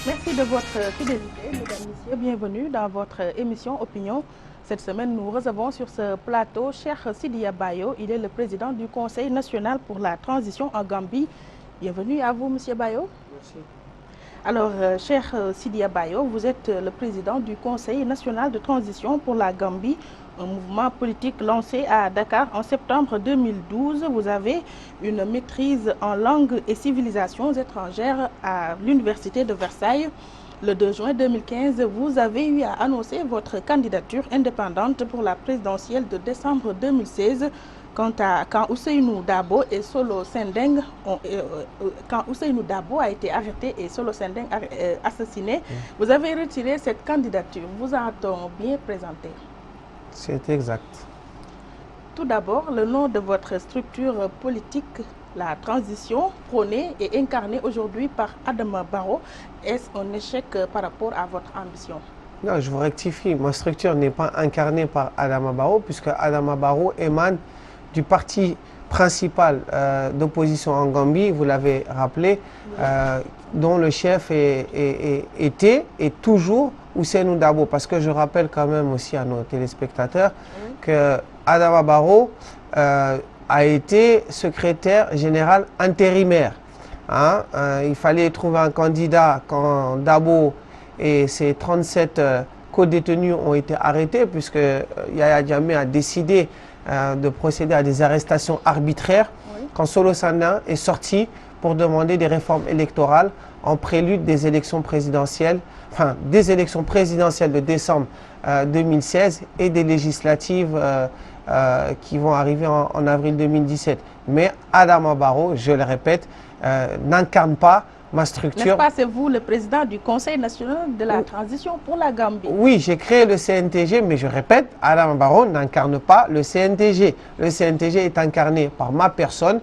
Merci de votre fidélité, mesdames, messieurs. Bienvenue dans votre émission Opinion. Cette semaine, nous recevons sur ce plateau Cheikh Sidiya Bayo. Il est le président du Conseil national pour la transition en Gambie. Bienvenue à vous, monsieur Bayo. Merci. Alors, Cheikh Sidiya Bayo, vous êtes le président du Conseil national de transition pour la Gambie, un mouvement politique lancé à Dakar en septembre 2012. Vous avez une maîtrise en langue et civilisations étrangères à l'Université de Versailles. Le 2 juin 2015, vous avez eu à annoncer votre candidature indépendante pour la présidentielle de décembre 2016. Quand Ousseynou Dabo et Solo Sendeng quand Ousseynou Dabo a été arrêté et Solo Sendeng assassiné, vous avez retiré cette candidature. Vous a-t-on bien présenté? C'est exact. Tout d'abord, le nom de votre structure politique, la transition, prônée et incarnée aujourd'hui par Adama Barrow, est-ce un échec par rapport à votre ambition? Non, je vous rectifie. Ma structure n'est pas incarnée par Adama Barrow, puisque Adama Barrow émane du parti principal d'opposition en Gambie, vous l'avez rappelé, dont le chef était et toujours Ousseynou Dabo. Parce que je rappelle quand même aussi à nos téléspectateurs que Adama Barrow a été secrétaire général intérimaire. Il fallait trouver un candidat quand Dabo et ses 37 co-détenus ont été arrêtés, puisque Yaya Jammeh a décidé de procéder à des arrestations arbitraires, quand Solo Sendeng est sorti pour demander des réformes électorales en prélude des élections présidentielles, de décembre 2016 et des législatives qui vont arriver en avril 2017. Mais Adama Barrow, je le répète, n'incarne pas ma structure. N'est-ce pas, c'est vous le président du Conseil national de la transition pour la Gambie? Oui, j'ai créé le CNTG, mais je répète, Adama Barrow n'incarne pas le CNTG. Le CNTG est incarné par ma personne.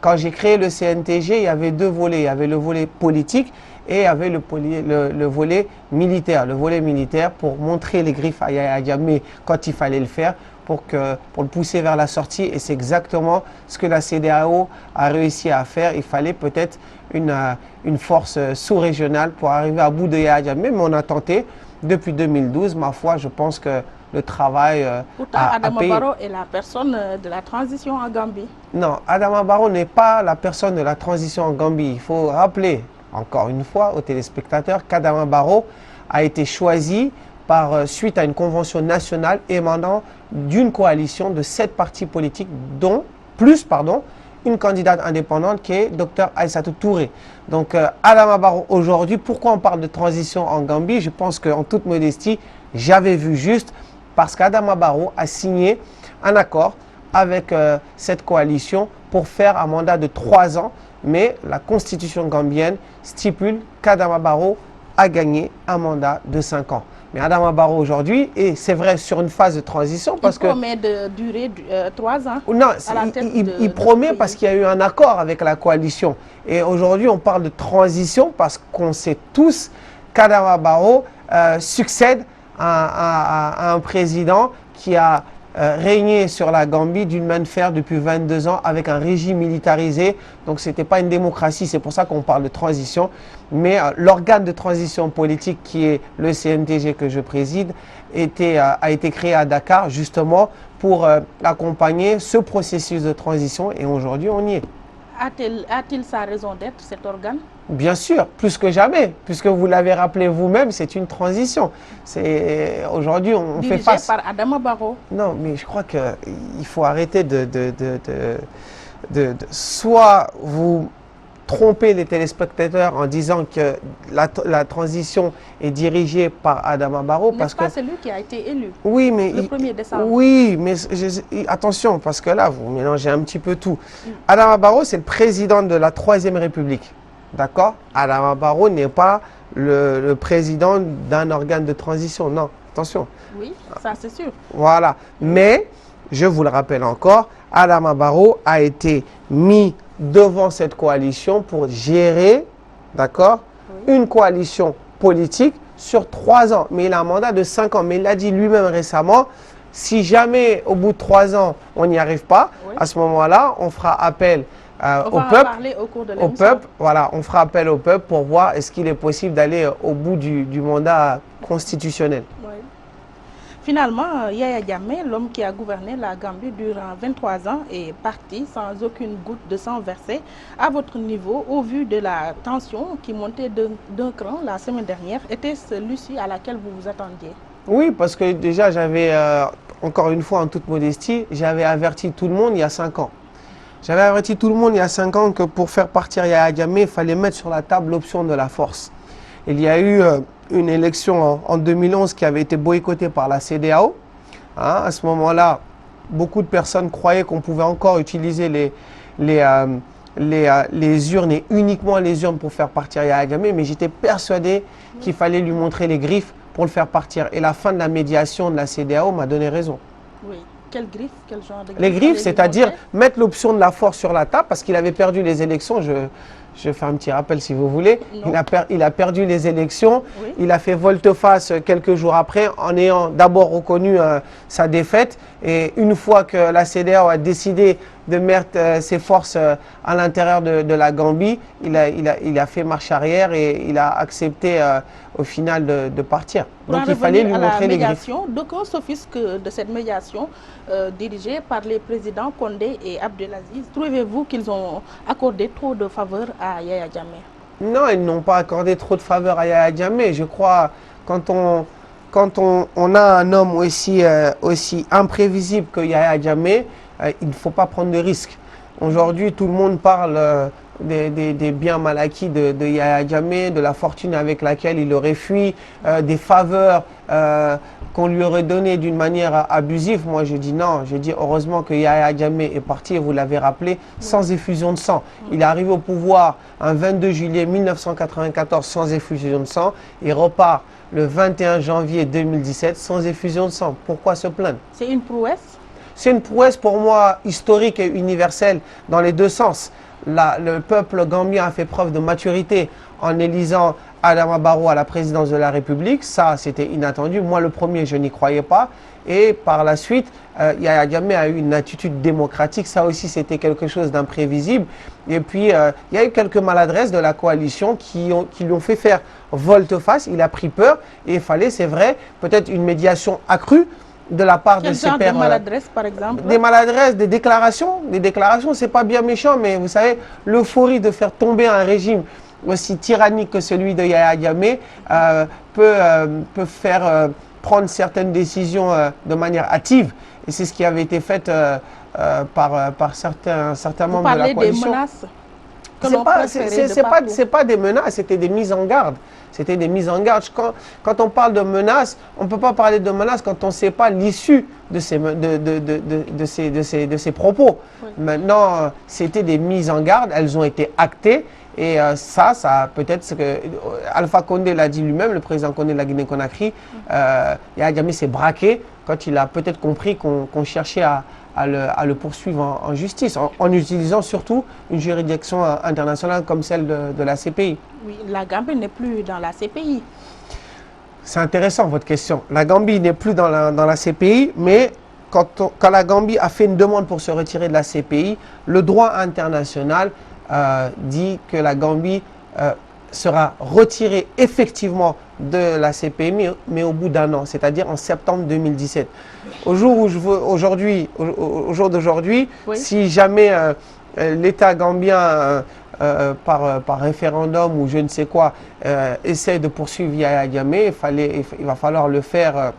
Quand j'ai créé le CNTG, il y avait deux volets. Il y avait le volet politique et il y avait le volet militaire. Le volet militaire pour montrer les griffes à Yaya Jammeh quand il fallait le faire, pour le pousser vers la sortie. Et c'est exactement ce que la CEDEAO a réussi à faire. Il fallait peut-être une force sous-régionale pour arriver à bout de Yaya Jammeh, mais on a tenté depuis 2012. Ma foi, je pense que le travail Pourtant, Adama Barrow est la personne de la transition en Gambie. Non, Adama Barrow n'est pas la personne de la transition en Gambie. Il faut rappeler, encore une fois, aux téléspectateurs qu'Adama Barrow a été choisi suite à une convention nationale émanant d'une coalition de 7 partis politiques, dont une candidate indépendante qui est Dr Aïssatou Touré. Donc Adama Barrow aujourd'hui, pourquoi on parle de transition en Gambie? Je pense qu'en toute modestie, j'avais vu juste, parce qu'Adama Barrow a signé un accord avec cette coalition pour faire un mandat de 3 ans, mais la constitution gambienne stipule qu'Adama Barrow a gagné un mandat de 5 ans. Mais Adama Barrow aujourd'hui, et c'est vrai sur une phase de transition, parce que... Il promet de durer 3 ans. Non, il promet parce qu'il y a eu un accord avec la coalition. Et aujourd'hui, on parle de transition parce qu'on sait tous qu'Adama Barrow succède à un président qui a régné sur la Gambie d'une main de fer depuis 22 ans avec un régime militarisé. Donc ce n'était pas une démocratie, c'est pour ça qu'on parle de transition. Mais l'organe de transition politique qui est le CNTG que je préside a été créé à Dakar justement pour accompagner ce processus de transition, et aujourd'hui on y est. A-t-il sa raison d'être, cet organe? Bien sûr, plus que jamais, puisque vous l'avez rappelé vous-même, c'est une transition. Aujourd'hui, on fait face... Dirigé par Adama Barrow. Non, mais je crois qu'il faut arrêter soit vous tromper les téléspectateurs en disant que la transition est dirigée par Adama Barrow. N'est-ce pas celui qui a été élu? Oui, mais le 1er décembre. Oui, mais attention, parce que là, vous mélangez un petit peu tout. Adama Barrow, c'est le président de la 3e République. D'accord? Adama Barrow n'est pas le président d'un organe de transition. Non, attention. Oui, ça c'est sûr. Voilà. Mais, je vous le rappelle encore, Adama Barrow a été mis devant cette coalition pour gérer, d'accord, une coalition politique sur 3 ans. Mais il a un mandat de 5 ans. Mais il l'a dit lui-même récemment, si jamais au bout de 3 ans, on n'y arrive pas, à ce moment-là, on fera appel On va en parler au cours de l'émission. Au peuple, voilà, on fera appel au peuple pour voir est-ce qu'il est possible d'aller au bout du mandat constitutionnel. Oui. Finalement, Yaya Jammeh, l'homme qui a gouverné la Gambie durant 23 ans, est parti sans aucune goutte de sang versée. À votre niveau, au vu de la tension qui montait d'un cran la semaine dernière, était-ce l'issue à laquelle vous vous attendiez? Oui, parce que déjà, j'avais, encore une fois, en toute modestie, j'avais averti tout le monde il y a 5 ans. J'avais averti tout le monde il y a 5 ans que pour faire partir Yaya Jammeh, il fallait mettre sur la table l'option de la force. Il y a eu une élection en 2011 qui avait été boycottée par la CEDEAO. Hein, à ce moment-là, beaucoup de personnes croyaient qu'on pouvait encore utiliser les urnes et uniquement les urnes pour faire partir Yaya Jammeh, mais j'étais persuadé qu'il fallait lui montrer les griffes pour le faire partir. Et la fin de la médiation de la CEDEAO m'a donné raison. Oui. Quelle griffe? Quel genre de griffe? Les griffes, c'est-à-dire mettre l'option de la force sur la table parce qu'il avait perdu les élections. Je fais un petit rappel si vous voulez. Il a perdu les élections. Oui. Il a fait volte-face quelques jours après en ayant d'abord reconnu sa défaite. Et une fois que la CEDEAO a décidé de mettre ses forces à l'intérieur de la Gambie, il a fait marche arrière et il a accepté au final de partir. Donc il fallait lui montrer les griffes. D'aucuns s'offusquent de cette médiation dirigée par les présidents Condé et Abdelaziz. Trouvez-vous qu'ils ont accordé trop de faveurs à Yaya Jammeh? Non, ils n'ont pas accordé trop de faveurs à Yaya Jammeh. Je crois quand on a un homme aussi imprévisible que Yaya Jammeh, il ne faut pas prendre de risques. Aujourd'hui, tout le monde parle des biens mal acquis de Yaya Jammeh, de la fortune avec laquelle il aurait fui, des faveurs qu'on lui aurait données d'une manière abusive. Moi, je dis non. Je dis heureusement que Yaya Jammeh est parti, et vous l'avez rappelé, sans effusion de sang. Il est arrivé au pouvoir un 22 juillet 1994 sans effusion de sang et repart le 21 janvier 2017 sans effusion de sang. Pourquoi se plaindre? C'est une prouesse? C'est une prouesse pour moi historique et universelle dans les deux sens. Le peuple gambien a fait preuve de maturité en élisant Adama Barrow à la présidence de la République. Ça, c'était inattendu. Moi, le premier, je n'y croyais pas. Et par la suite, Yaya Jammeh a eu une attitude démocratique. Ça aussi, c'était quelque chose d'imprévisible. Et puis, il y a eu quelques maladresses de la coalition qui lui ont fait faire volte-face. Il a pris peur et il fallait, c'est vrai, peut-être une médiation accrue de la part de ses pairs. Des maladresses, par exemple? Des maladresses, des déclarations. Des déclarations, c'est pas bien méchant, mais vous savez, l'euphorie de faire tomber un régime aussi tyrannique que celui de Yaya Jammeh peut faire prendre certaines décisions de manière hâtive. Et c'est ce qui avait été fait par certains membres de la coalition. Vous parlez des menaces? C'est pas des menaces, c'était des mises en garde. C'était des mises en garde. Quand on parle de menaces, on ne peut pas parler de menaces quand on ne sait pas l'issue de ces propos. Oui. Maintenant, c'était des mises en garde, elles ont été actées. Et ça peut-être ce que Alpha Condé l'a dit lui-même, le président Condé de la Guinée-Conakry, Yaya Jammeh s'est braqué quand il a peut-être compris qu'on cherchait à le poursuivre en justice, en utilisant surtout une juridiction internationale comme celle de la CPI. Oui, la Gambie n'est plus dans la CPI. C'est intéressant votre question. La Gambie n'est plus dans la CPI, mais quand la Gambie a fait une demande pour se retirer de la CPI, le droit international dit que la Gambie sera retirée effectivement de la CPI, mais au bout d'un an, c'est-à-dire en septembre 2017. Au jour d'aujourd'hui, oui. Si jamais l'État gambien, par référendum ou je ne sais quoi, essaie de poursuivre Yaya Jammeh, il va falloir le faire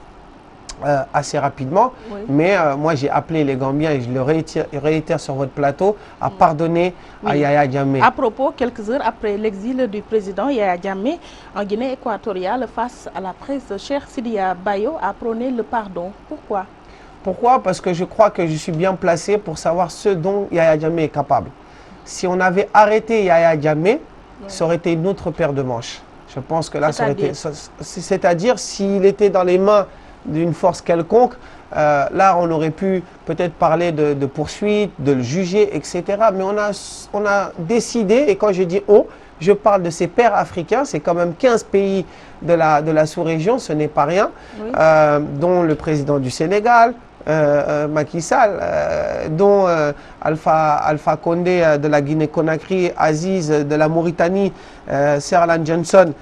assez rapidement. Oui. Mais moi, j'ai appelé les Gambiens et je le réitère sur votre plateau à pardonner à Yaya Jammeh. À propos, quelques heures après l'exil du président Yaya Jammeh en Guinée équatoriale face à la presse, Cheikh Sidiya Bayo a prôné le pardon. Pourquoi? Pourquoi? Parce que je crois que je suis bien placé pour savoir ce dont Yaya Jammeh est capable. Si on avait arrêté Yaya Jammeh, ça aurait été une autre paire de manches. Je pense que là, ça aurait été... C'est-à-dire s'il était dans les mains d'une force quelconque, là on aurait pu peut-être parler de poursuite, de le juger, etc. Mais on a décidé, et quand je dis on, je parle de ces pairs africains, c'est quand même 15 pays de la sous-région, ce n'est pas rien, oui. Dont le président du Sénégal, Macky Sall, dont Alpha Condé de la Guinée-Conakry, Aziz de la Mauritanie, Serlan Johnson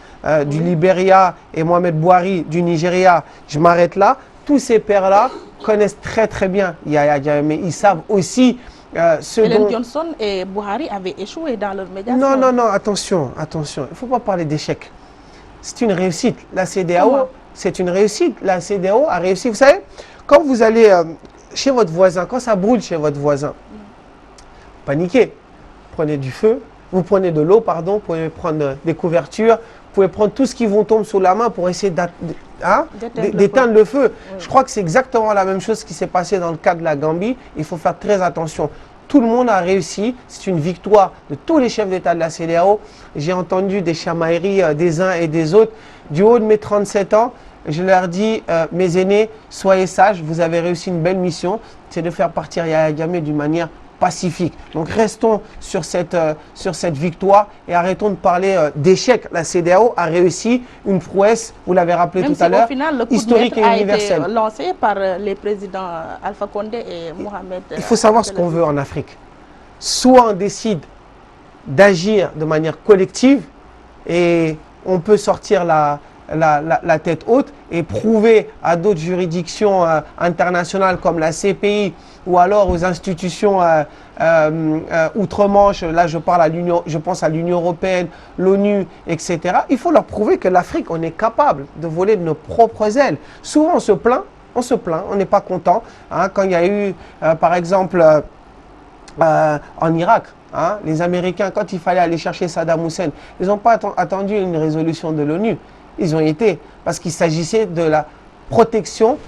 du Libéria et Mohamed Bouhari du Nigeria. Je m'arrête là. Tous ces pères-là connaissent très bien Yahya Jammeh, mais ils savent aussi Ellen Johnson et Bouhari avaient échoué dans leur médiation. Non, attention. Il ne faut pas parler d'échec. C'est une réussite. La CEDEAO, c'est une réussite. La CEDEAO a réussi. Vous savez, quand vous allez chez votre voisin, quand ça brûle chez votre voisin, paniquez. Prenez du feu, vous prenez de l'eau, pardon, vous pouvez prendre des couvertures, vous pouvez prendre tout ce qui vous tombe sous la main pour essayer d'éteindre le feu. Oui. Je crois que c'est exactement la même chose qui s'est passé dans le cas de la Gambie. Il faut faire très attention. Tout le monde a réussi. C'est une victoire de tous les chefs d'État de la CEDEAO. J'ai entendu des chamailleries des uns et des autres. Du haut de mes 37 ans, je leur dis, mes aînés, soyez sages, vous avez réussi une belle mission. C'est de faire partir Yahya Jammeh d'une manière pacifique. Donc restons sur cette victoire et arrêtons de parler d'échec. La CEDEAO a réussi une prouesse, vous l'avez rappelé tout à l'heure, historique et universelle. A été lancé par les présidents Alpha Condé et Mohamed. Il faut savoir ce qu'on veut en Afrique. Soit on décide d'agir de manière collective et on peut sortir la tête haute et prouver à d'autres juridictions internationales comme la CPI ou alors aux institutions outre-Manche, là je pense à l'Union européenne, l'ONU, etc. Il faut leur prouver que l'Afrique, on est capable de voler de nos propres ailes. Souvent on se plaint, on n'est pas content. Hein, quand il y a eu, par exemple, en Irak, hein, les Américains, quand il fallait aller chercher Saddam Hussein, ils n'ont pas attendu une résolution de l'ONU. Ils ont été, parce qu'il s'agissait de la protection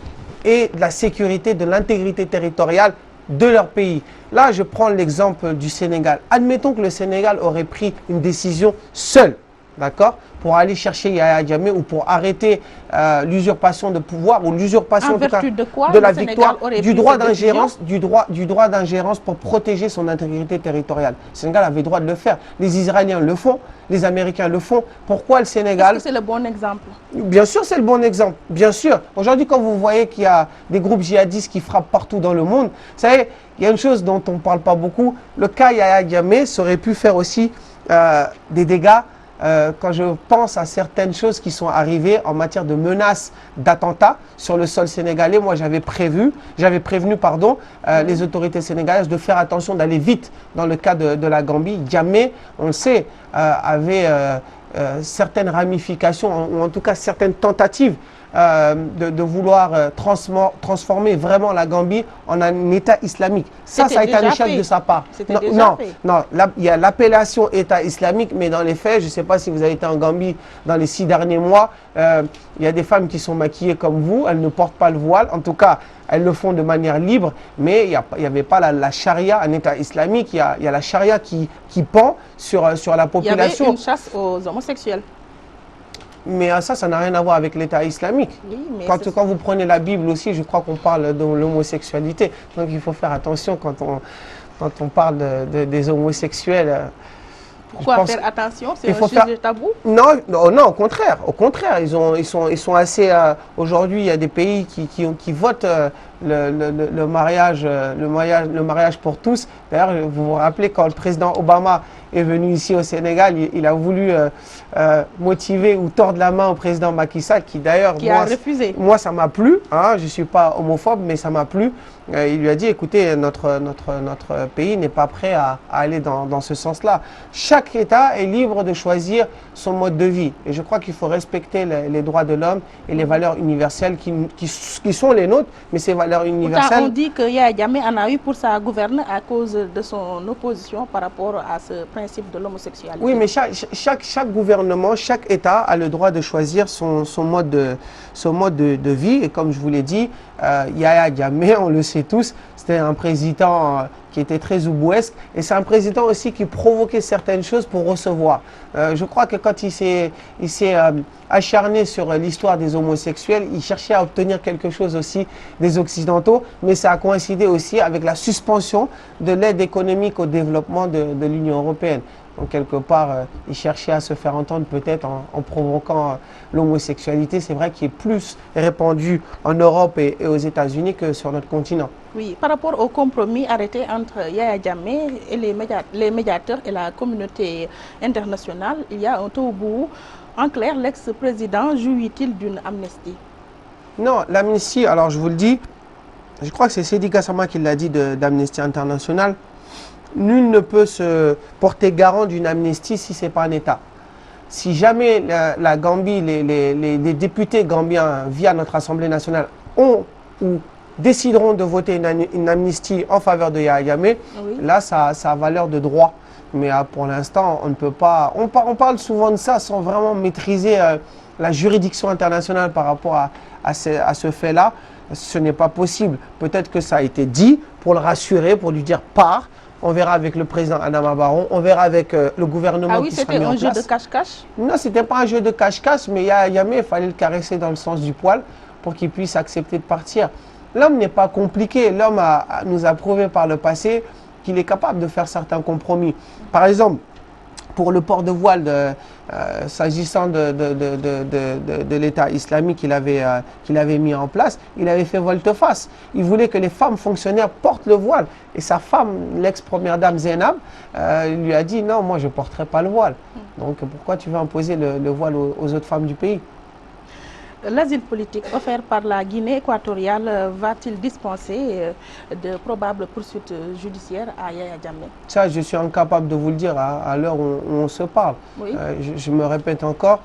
et de la sécurité, de l'intégrité territoriale de leur pays. Là, je prends l'exemple du Sénégal. Admettons que le Sénégal aurait pris une décision seul, d'accord, pour aller chercher Yahya Jammeh ou pour arrêter l'usurpation de pouvoir ou l'usurpation de la victoire, du droit d'ingérence pour protéger son intégrité territoriale. Le Sénégal avait le droit de le faire. Les Israéliens le font, les Américains le font. Pourquoi le Sénégal? Est-ce que c'est le bon exemple? Bien sûr, c'est le bon exemple. Bien sûr. Aujourd'hui, quand vous voyez qu'il y a des groupes djihadistes qui frappent partout dans le monde, vous savez, il y a une chose dont on ne parle pas beaucoup. Le cas Yahya Jammeh aurait pu faire aussi des dégâts. Quand je pense à certaines choses qui sont arrivées en matière de menaces d'attentats sur le sol sénégalais, moi j'avais prévenu les autorités sénégalaises de faire attention, d'aller vite dans le cas de la Gambie. Jammeh, on le sait, avait certaines ramifications, ou en tout cas certaines tentatives de vouloir transformer vraiment la Gambie en un État islamique. Ça a été un échec de sa part. Non, il y a l'appellation État islamique, mais dans les faits, je ne sais pas si vous avez été en Gambie dans les 6 derniers mois, il y a des femmes qui sont maquillées comme vous, elles ne portent pas le voile, en tout cas, elles le font de manière libre, mais il n'y avait pas la charia, un État islamique, il y a la charia qui pend sur la population. Il y avait une chasse aux homosexuels. Mais ça n'a rien à voir avec l'État islamique. Oui, quand vous prenez la Bible aussi, je crois qu'on parle de l'homosexualité. Donc il faut faire attention quand on parle des homosexuels. Pourquoi faire attention? C'est un sujet tabou? Non, au contraire. Ils sont assez... Aujourd'hui, il y a des pays qui votent le mariage pour tous. D'ailleurs, vous vous rappelez quand le président Obama est venu ici au Sénégal, il a voulu motiver ou tordre la main au président Macky Sall, qui d'ailleurs, a refusé. Moi, ça m'a plu. Hein, je ne suis pas homophobe, mais ça m'a plu. Il lui a dit, écoutez, notre pays n'est pas prêt à aller dans ce sens-là. Chaque État est libre de choisir son mode de vie. Et je crois qu'il faut respecter les droits de l'homme et les valeurs universelles qui sont les nôtres, mais ces valeurs universelles... Pourtant, on dit que Yahya Jammeh en a eu pour sa gouverner à cause de son opposition par rapport à ce principe de l'homosexualité. Oui, mais chaque gouvernement, chaque État a le droit de choisir son mode de vie. Et comme je vous l'ai dit, Yahya Jammeh, on le sait tous, c'était un président qui était très ubuesque et c'est un président aussi qui provoquait certaines choses pour recevoir. Je crois que quand il s'est acharné sur l'histoire des homosexuels, il cherchait à obtenir quelque chose aussi des Occidentaux, mais ça a coïncidé aussi avec la suspension de l'aide économique au développement de l'Union européenne. Donc, quelque part, il cherchait à se faire entendre peut-être en provoquant l'homosexualité. C'est vrai qu'il est plus répandu en Europe et aux États-Unis que sur notre continent. Oui, par rapport au compromis arrêté entre Yaya Jammeh et les médiateurs et la communauté internationale, il y a un tohu-bohu. En clair, l'ex-président jouit-il d'une amnistie? Non, l'amnistie, alors je vous le dis, je crois que c'est Seydi Gassama qui l'a dit d'Amnesty International. Nul ne peut se porter garant d'une amnistie si ce n'est pas un État. Si jamais la Gambie, les députés gambiens via notre Assemblée nationale ont ou décideront de voter une amnistie en faveur de Yaya Jammeh, oui, là ça a valeur de droit. Mais pour l'instant, on ne peut pas... On parle souvent de ça sans vraiment maîtriser la juridiction internationale par rapport à ce fait-là. Ce n'est pas possible. Peut-être que ça a été dit pour le rassurer, pour lui dire pars. On verra avec le président Adama Barrow, on verra avec le gouvernement qui sera mis en place. Ah oui, c'était un jeu de cache-cache? Non, ce n'était pas un jeu de cache-cache, mais Yaya Jammeh, il fallait le caresser dans le sens du poil pour qu'il puisse accepter de partir. L'homme n'est pas compliqué. L'homme nous a prouvé par le passé qu'il est capable de faire certains compromis. Par exemple, pour le port de voile, s'agissant de l'État islamique qu'il avait mis en place, il avait fait volte-face. Il voulait que les femmes fonctionnaires portent le voile. Et sa femme, l'ex-première dame Zainab, lui a dit « Non, moi je ne porterai pas le voile. Donc pourquoi tu veux imposer le voile aux autres femmes du pays ?» L'asile politique offert par la Guinée équatoriale va-t-il dispenser de probables poursuites judiciaires à Yaya Jammeh? Ça, je suis incapable de vous le dire à l'heure où on se parle. Oui. Je me répète encore,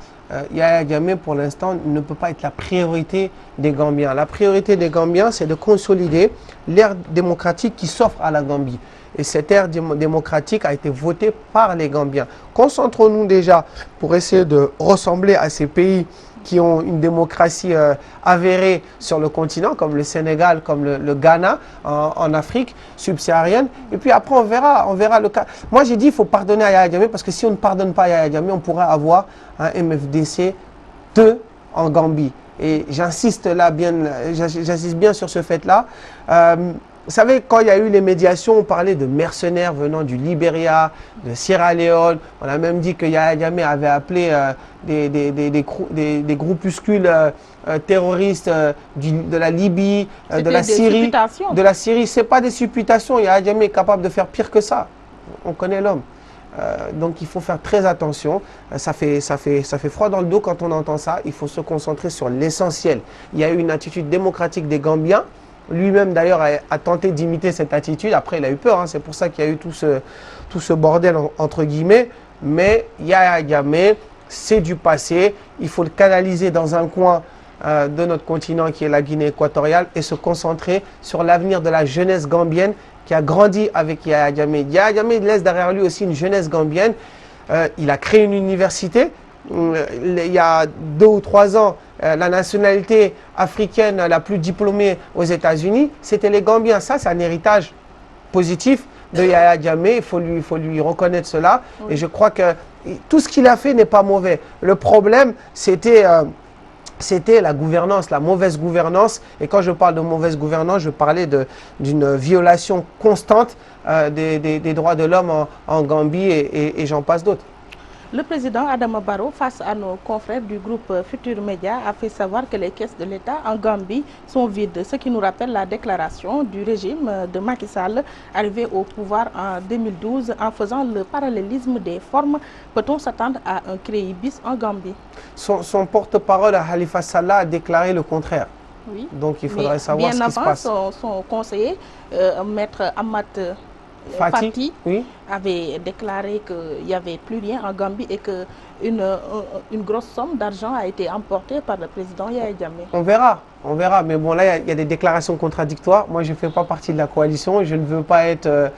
Yaya Jammeh, pour l'instant, ne peut pas être la priorité des Gambiens. La priorité des Gambiens, c'est de consolider l'ère démocratique qui s'offre à la Gambie. Et cette ère démocratique a été votée par les Gambiens. Concentrons-nous déjà pour essayer de ressembler à ces pays qui ont une démocratie avérée sur le continent, comme le Sénégal, comme le Ghana, en Afrique subsaharienne. Et puis après, on verra le cas. Moi, j'ai dit qu'il faut pardonner à Yaya Jammeh, parce que si on ne pardonne pas à Yaya Jammeh, on pourrait avoir un MFDC 2 en Gambie. Et j'insiste bien sur ce fait-là. Vous savez, quand il y a eu les médiations, on parlait de mercenaires venant du Libéria, de Sierra Leone. On a même dit que Yaya Jammeh avait appelé des groupuscules terroristes de la Libye, de la Syrie. Ce n'est pas des supputations. Yaya Jammeh est capable de faire pire que ça. On connaît l'homme. Donc il faut faire très attention. Ça fait froid dans le dos quand on entend ça. Il faut se concentrer sur l'essentiel. Il y a eu une attitude démocratique des Gambiens. Lui-même, d'ailleurs, a tenté d'imiter cette attitude. Après, il a eu peur. Hein. C'est pour ça qu'il y a eu tout ce bordel, entre guillemets. Mais Yaya Jammeh, c'est du passé. Il faut le canaliser dans un coin de notre continent qui est la Guinée équatoriale et se concentrer sur l'avenir de la jeunesse gambienne qui a grandi avec Yaya Jammeh. Yaya Jammeh laisse derrière lui aussi une jeunesse gambienne. Il a créé une université. Il y a 2 ou 3 ans, la nationalité africaine la plus diplômée aux États-Unis, c'était les Gambiens. Ça, c'est un héritage positif de Yaya Jammeh. Il faut lui reconnaître cela. Oui. Et je crois que tout ce qu'il a fait n'est pas mauvais. Le problème, c'était la gouvernance, la mauvaise gouvernance. Et quand je parle de mauvaise gouvernance, je parlais d'une violation constante des droits de l'homme en Gambie et j'en passe d'autres. Le président Adama Barrow, face à nos confrères du groupe Futur Média, a fait savoir que les caisses de l'État en Gambie sont vides, ce qui nous rappelle la déclaration du régime de Macky Sall, arrivé au pouvoir en 2012, en faisant le parallélisme des formes. Peut-on s'attendre à un créibus en Gambie? Son porte-parole, Halifa Sallah, a déclaré le contraire. Oui. Donc il faudrait savoir ce qui se passe. Bien avant, son conseiller, Maître Amat Fati, oui, avait déclaré qu'il n'y avait plus rien en Gambie et qu'une grosse somme d'argent a été emportée par le président Yaya Jammeh. On verra. Mais bon, là, il y a des déclarations contradictoires. Moi, je ne fais pas partie de la coalition et je ne veux pas être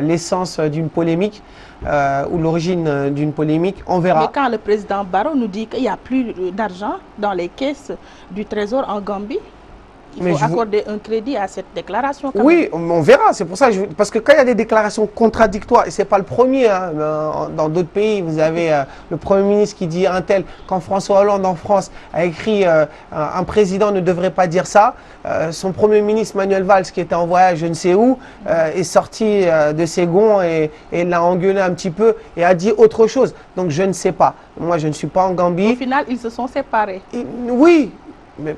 l'essence d'une polémique ou l'origine d'une polémique. On verra. Mais quand le président Barrow nous dit qu'il n'y a plus d'argent dans les caisses du Trésor en Gambie, Il faut accorder un crédit à cette déclaration. Oui, on verra. C'est pour ça, parce que quand il y a des déclarations contradictoires, et ce n'est pas le premier, hein, dans d'autres pays, vous avez le Premier ministre qui dit un tel, quand François Hollande en France a écrit un président ne devrait pas dire ça, son Premier ministre Manuel Valls, qui était en voyage je ne sais où, est sorti de ses gonds et l'a engueulé un petit peu et a dit autre chose. Donc je ne sais pas. Moi, je ne suis pas en Gambie. Au final, ils se sont séparés. Oui, mais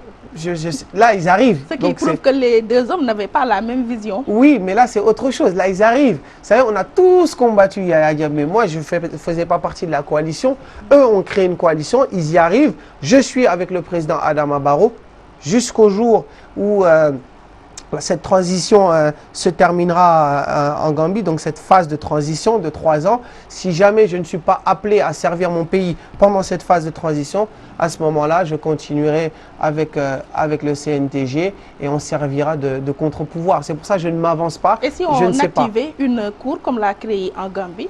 là, ils arrivent. Ce qui prouve que les deux hommes n'avaient pas la même vision. Oui, mais là, c'est autre chose. Là, ils arrivent. Vous savez, on a tous combattu Yaya Jammeh. Moi, je ne faisais pas partie de la coalition. Eux ont créé une coalition. Ils y arrivent. Je suis avec le président Adama Barrow jusqu'au jour où cette transition se terminera en Gambie, donc cette phase de transition de 3 ans. Si jamais je ne suis pas appelé à servir mon pays pendant cette phase de transition, à ce moment-là, je continuerai avec le CNTG et on servira de contre-pouvoir. C'est pour ça que je ne m'avance pas. Et si on activait une cour comme la CREI en Gambie?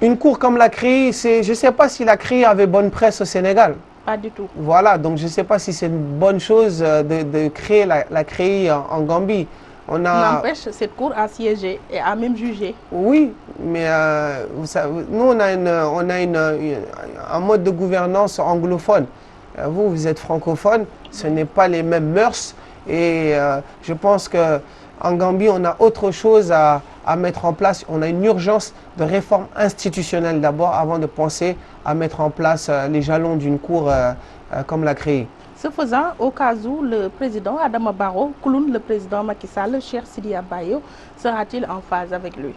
Une cour comme la CREI, je ne sais pas si la CREI avait bonne presse au Sénégal. Pas du tout. Voilà, donc je ne sais pas si c'est une bonne chose de créer la CREI en Gambie. N'empêche, cette cour a siégé et a même jugé. Oui, mais vous savez, nous, on a un mode de gouvernance anglophone. Vous êtes francophone, ce n'est pas les mêmes mœurs. Et je pense qu'en Gambie, on a autre chose à mettre en place. On a une urgence de réforme institutionnelle d'abord avant de penser à mettre en place les jalons d'une cour comme la CREI. Ce faisant, au cas où le président Adama Barrow cloune le président Macky Sall, Cheikh Sidia Bayo, sera-t-il en phase avec lui?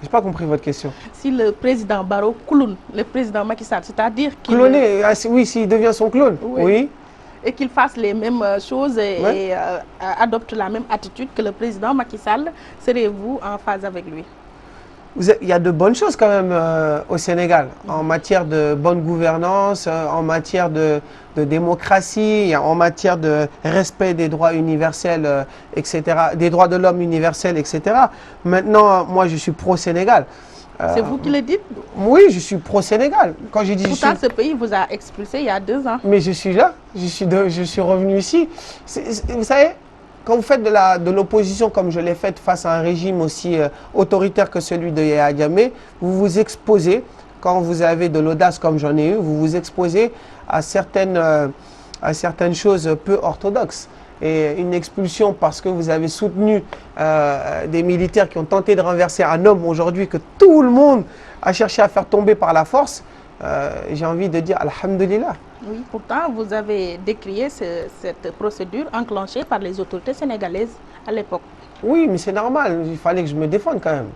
Je n'ai pas compris votre question. Si le président Barrow cloune le président Macky Sall, c'est-à-dire qu'il... Cloner, oui, s'il devient son clone, oui. Et qu'il fasse les mêmes choses et adopte la même attitude que le président Macky Sall, serez-vous en phase avec lui? Il y a de bonnes choses quand même au Sénégal, en matière de bonne gouvernance, en matière de démocratie, en matière de respect des droits universels, etc., des droits de l'homme universels, etc. Maintenant, moi, je suis pro-Sénégal. C'est vous qui le dites? Oui, je suis pro-Sénégal. Quand j'ai dit pourtant, ce pays vous a expulsé il y a 2 ans. Mais je suis là, je suis revenu ici. Vous savez, quand vous faites de l'opposition comme je l'ai faite face à un régime aussi autoritaire que celui de Yaya Jammeh, vous vous exposez, quand vous avez de l'audace comme j'en ai eu, vous vous exposez à certaines choses peu orthodoxes. Et une expulsion parce que vous avez soutenu des militaires qui ont tenté de renverser un homme aujourd'hui que tout le monde a cherché à faire tomber par la force, j'ai envie de dire Alhamdulillah. Oui, pourtant, vous avez décrié cette procédure enclenchée par les autorités sénégalaises à l'époque. Oui, mais c'est normal, il fallait que je me défende quand même.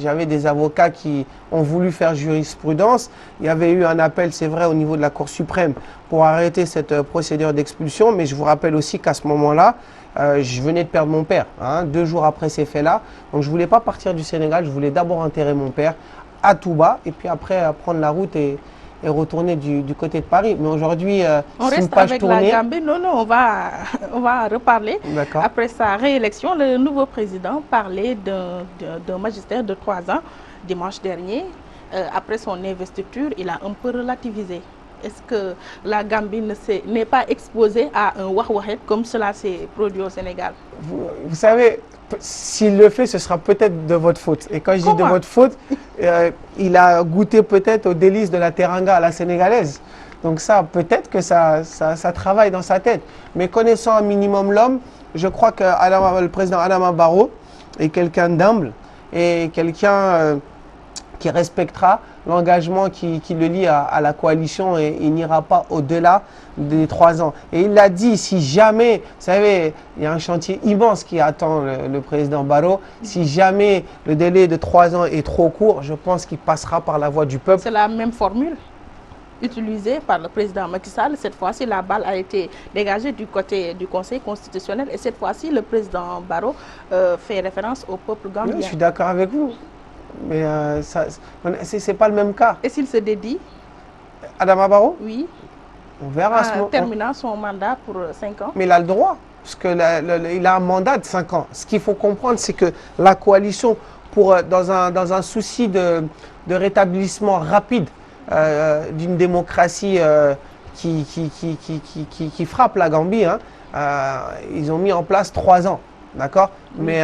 J'avais des avocats qui ont voulu faire jurisprudence. Il y avait eu un appel, c'est vrai, au niveau de la Cour suprême pour arrêter cette procédure d'expulsion. Mais je vous rappelle aussi qu'à ce moment-là, je venais de perdre mon père, 2 jours après ces faits-là. Donc je ne voulais pas partir du Sénégal, je voulais d'abord enterrer mon père à Touba et puis après prendre la route et retourner du côté de Paris. Mais aujourd'hui, on reste avec la Gambie. Non, on va reparler. Après sa réélection, le nouveau président parlait d'un magistère de 3 ans dimanche dernier. Après son investiture, il a un peu relativisé. Est-ce que la Gambie n'est pas exposée à un wahwahet comme cela s'est produit au Sénégal? Vous savez, s'il le fait, ce sera peut-être de votre faute. Et quand je dis de votre faute, il a goûté peut-être aux délices de la teranga à la sénégalaise. Donc ça, peut-être que ça travaille dans sa tête. Mais connaissant un minimum l'homme, je crois que le président Adama Barrow est quelqu'un d'humble et quelqu'un qui respectera l'engagement qui le lie à la coalition et il n'ira pas au-delà des 3 ans. Et il l'a dit, si jamais, vous savez, il y a un chantier immense qui attend le président Barrow, si jamais le délai de 3 ans est trop court, je pense qu'il passera par la voie du peuple. C'est la même formule utilisée par le président Macky Sall. Cette fois-ci, la balle a été dégagée du côté du Conseil constitutionnel et cette fois-ci, le président Barrow fait référence au peuple gambien. Oui, je suis d'accord avec vous. Mais ce n'est pas le même cas. Et s'il se dédie? Adama Barrow? Oui. On verra ce moment. Terminant son mandat pour 5 ans. Mais il a le droit, parce qu'il a un mandat de 5 ans. Ce qu'il faut comprendre, c'est que la coalition, dans un souci de rétablissement rapide d'une démocratie qui frappe la Gambie. Hein. Ils ont mis en place 3 ans, d'accord, mais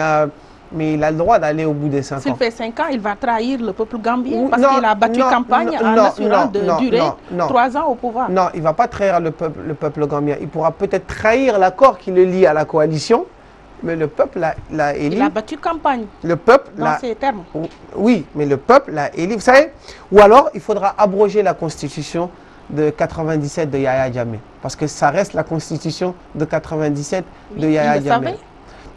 il a le droit d'aller au bout des 5 ans. S'il fait 5 ans, il va trahir le peuple gambien parce qu'il a battu campagne en assurant de durer 3 ans au pouvoir. Non, il ne va pas trahir le peuple gambien. Il pourra peut-être trahir l'accord qui le lie à la coalition, mais le peuple l'a élu. Il a battu campagne. Le peuple dans ces termes. Oui, mais le peuple l'a élu. Vous savez, ou alors il faudra abroger la constitution de 97 de Yahya Jammeh. Parce que ça reste la constitution de 97 de Yahya Jammeh.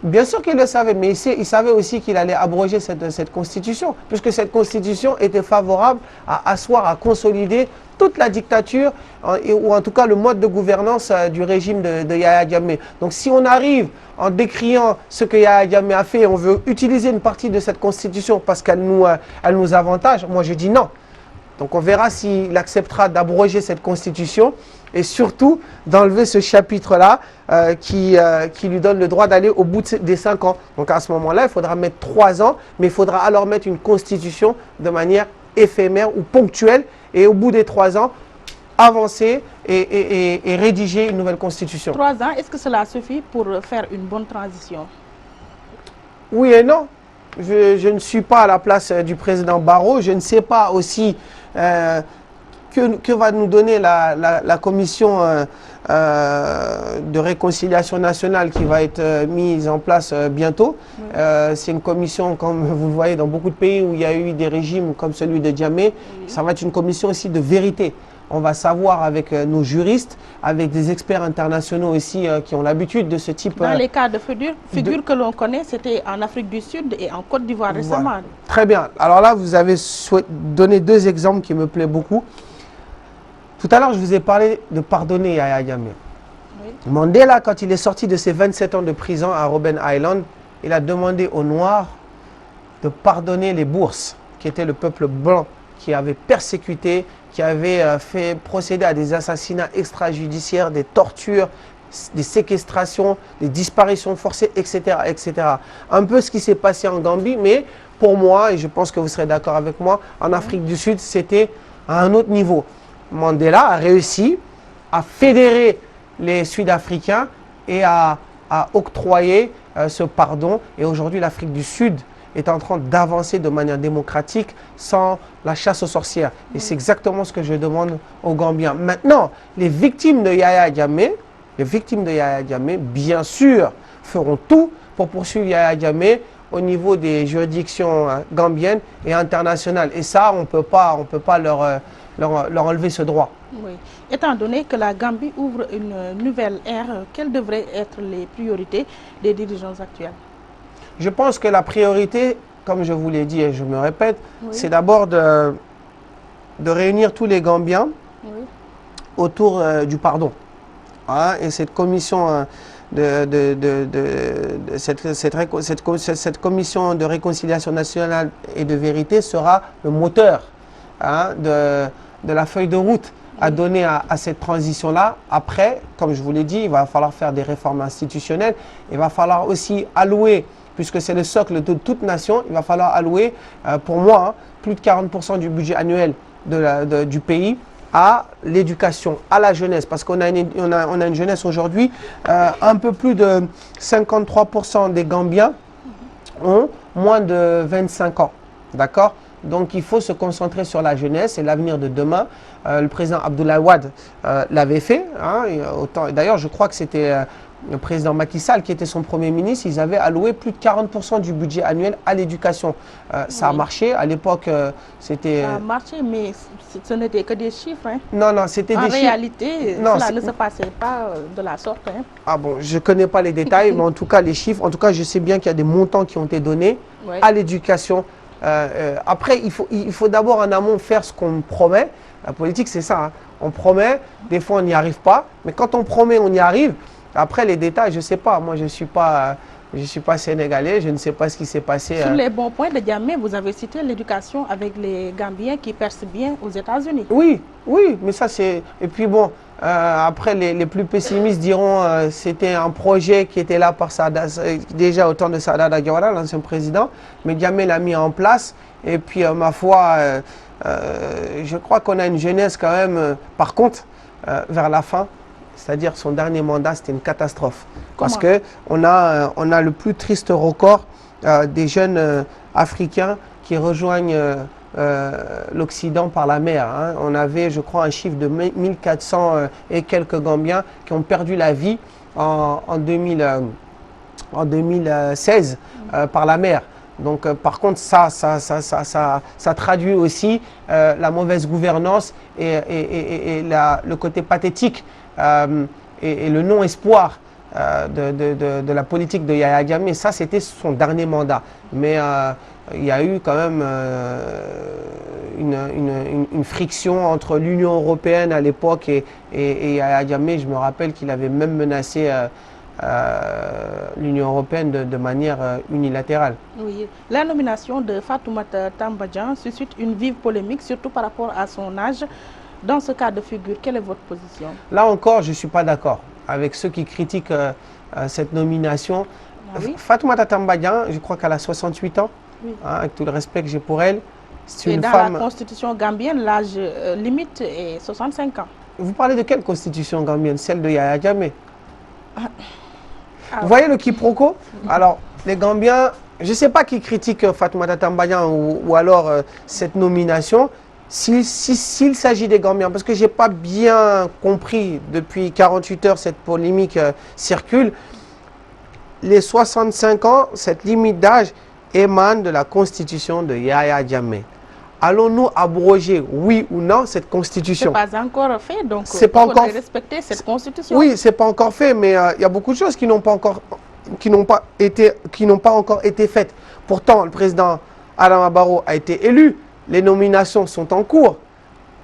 Bien sûr qu'il le savait, mais il savait aussi qu'il allait abroger cette constitution, puisque cette constitution était favorable à asseoir, à consolider toute la dictature, ou en tout cas le mode de gouvernance du régime de Yahya Jammeh. Donc si on arrive en décriant ce que Yahya Jammeh a fait, on veut utiliser une partie de cette constitution parce qu'elle nous avantage, moi je dis non. Donc on verra s'il acceptera d'abroger cette constitution et surtout d'enlever ce chapitre-là qui lui donne le droit d'aller au bout des 5 ans. Donc à ce moment-là, il faudra mettre 3 ans, mais il faudra alors mettre une constitution de manière éphémère ou ponctuelle et au bout des 3 ans, avancer et rédiger une nouvelle constitution. 3 ans, est-ce que cela suffit pour faire une bonne transition? Oui et non. Je ne suis pas à la place du président Barrow. Je ne sais pas aussi que va nous donner la commission de réconciliation nationale qui va être mise en place bientôt. Oui. C'est une commission, comme vous le voyez, dans beaucoup de pays où il y a eu des régimes comme celui de Jammeh. Oui. Ça va être une commission aussi de vérité. On va savoir avec nos juristes, avec des experts internationaux aussi qui ont l'habitude de ce type... Dans les cas de figure que l'on connaît, c'était en Afrique du Sud et en Côte d'Ivoire récemment. Voilà. Très bien. Alors là, vous avez donné 2 exemples qui me plaisent beaucoup. Tout à l'heure, je vous ai parlé de pardonner Yahya Jammeh. Oui. Mandela, quand il est sorti de ses 27 ans de prison à Robben Island, il a demandé aux Noirs de pardonner les Bourses, qui était le peuple blanc qui avait persécuté, qui avait fait procéder à des assassinats extrajudiciaires, des tortures, des séquestrations, des disparitions forcées, etc., etc. Un peu ce qui s'est passé en Gambie, mais pour moi, et je pense que vous serez d'accord avec moi, en Afrique du Sud, c'était à un autre niveau. Mandela a réussi à fédérer les Sud-Africains et à octroyer ce pardon. Et aujourd'hui, l'Afrique du Sud est en train d'avancer de manière démocratique sans la chasse aux sorcières. Et c'est exactement ce que je demande aux Gambiens. Maintenant, les victimes de Yahya Jammeh, bien sûr, feront tout pour poursuivre Yahya Jammeh au niveau des juridictions gambiennes et internationales. Et ça, on ne peut pas leur enlever ce droit. Oui. Étant donné que la Gambie ouvre une nouvelle ère, quelles devraient être les priorités des dirigeants actuels? Je pense que la priorité, comme je vous l'ai dit et je me répète, oui, c'est d'abord de réunir tous les Gambiens, oui, autour du pardon. Hein, et cette commission cette commission de réconciliation nationale et de vérité sera le moteur, hein, de la feuille de route à donner à cette transition-là. Après, comme je vous l'ai dit, il va falloir faire des réformes institutionnelles. Il va falloir aussi allouer, puisque c'est le socle de toute nation, il va falloir allouer, pour moi, hein, plus de 40% du budget annuel du pays à l'éducation, à la jeunesse. Parce qu'on a une jeunesse aujourd'hui, un peu plus de 53% des Gambiens ont moins de 25 ans. D'accord ? Donc il faut se concentrer sur la jeunesse et l'avenir de demain. Le président Abdoulaye Wade l'avait fait. Hein, d'ailleurs, je crois que c'était le président Macky Sall qui était son premier ministre. Ils avaient alloué plus de 40% du budget annuel à l'éducation. Ça a marché. À l'époque, c'était... Ça a marché, mais ce n'était que des chiffres. Hein. Non, c'était des chiffres. En réalité, cela ne se passait pas de la sorte. Hein. Ah bon, je ne connais pas les détails, mais en tout cas, les chiffres, en tout cas, je sais bien qu'il y a des montants qui ont été donnés à l'éducation. Après, il faut d'abord en amont faire ce qu'on promet. La politique, c'est ça. Hein. On promet, des fois on n'y arrive pas. Mais quand on promet, on y arrive. Après, les détails, je ne sais pas. Moi, je ne suis pas sénégalais. Je ne sais pas ce qui s'est passé. Sur les bons points de Jammeh, vous avez cité l'éducation avec les Gambiens qui percent bien aux États-Unis. Oui, mais ça, c'est... Et puis bon, après, les plus pessimistes diront c'était un projet qui était là par déjà au temps de Sadada Diawara, l'ancien président. Mais Jammeh l'a mis en place. Et puis, ma foi, je crois qu'on a une jeunesse quand même... par contre, vers la fin, c'est-à-dire son dernier mandat, c'était une catastrophe. Comment? Parce qu'on a le plus triste record des jeunes africains qui rejoignent l'Occident par la mer. Hein. On avait, je crois, un chiffre de 1400 et quelques Gambiens qui ont perdu la vie en 2016 par la mer. Donc, par contre, ça traduit aussi la mauvaise gouvernance et le côté pathétique et le non-espoir de la politique de Yahya Jammeh. Ça, c'était son dernier mandat. Mais il y a eu quand même une friction entre l'Union européenne à l'époque et Yahya Jammeh. Je me rappelle qu'il avait même menacé l'Union européenne de manière unilatérale. Oui. La nomination de Fatoumata Tambadjan suscite une vive polémique, surtout par rapport à son âge. Dans ce cas de figure, quelle est votre position? Là encore, je ne suis pas d'accord avec ceux qui critiquent cette nomination. Ah oui? Fatoumata Tambadjan, je crois qu'elle a 68 ans, Oui. hein, avec tout le respect que j'ai pour elle. C'est une dans femme... la constitution gambienne, l'âge limite est 65 ans. Vous parlez de quelle constitution gambienne? Celle de Yahya Jammeh. Ah, Vous voyez le quiproquo? Alors, les Gambiens, je ne sais pas qui critique Fatoumata Tambadjan ou alors cette nomination. S'il s'agit des Gambiens, parce que je n'ai pas bien compris depuis 48 heures, cette polémique circule. Les 65 ans, cette limite d'âge émane de la constitution de Yahya Jammeh. Allons-nous abroger, oui ou non, cette constitution? Ce n'est pas encore fait, donc il faut respecter cette constitution. Oui, ce n'est pas encore fait, mais il y a beaucoup de choses qui n'ont pas encore été faites. Pourtant, le président Adama Barrow a été élu, les nominations sont en cours.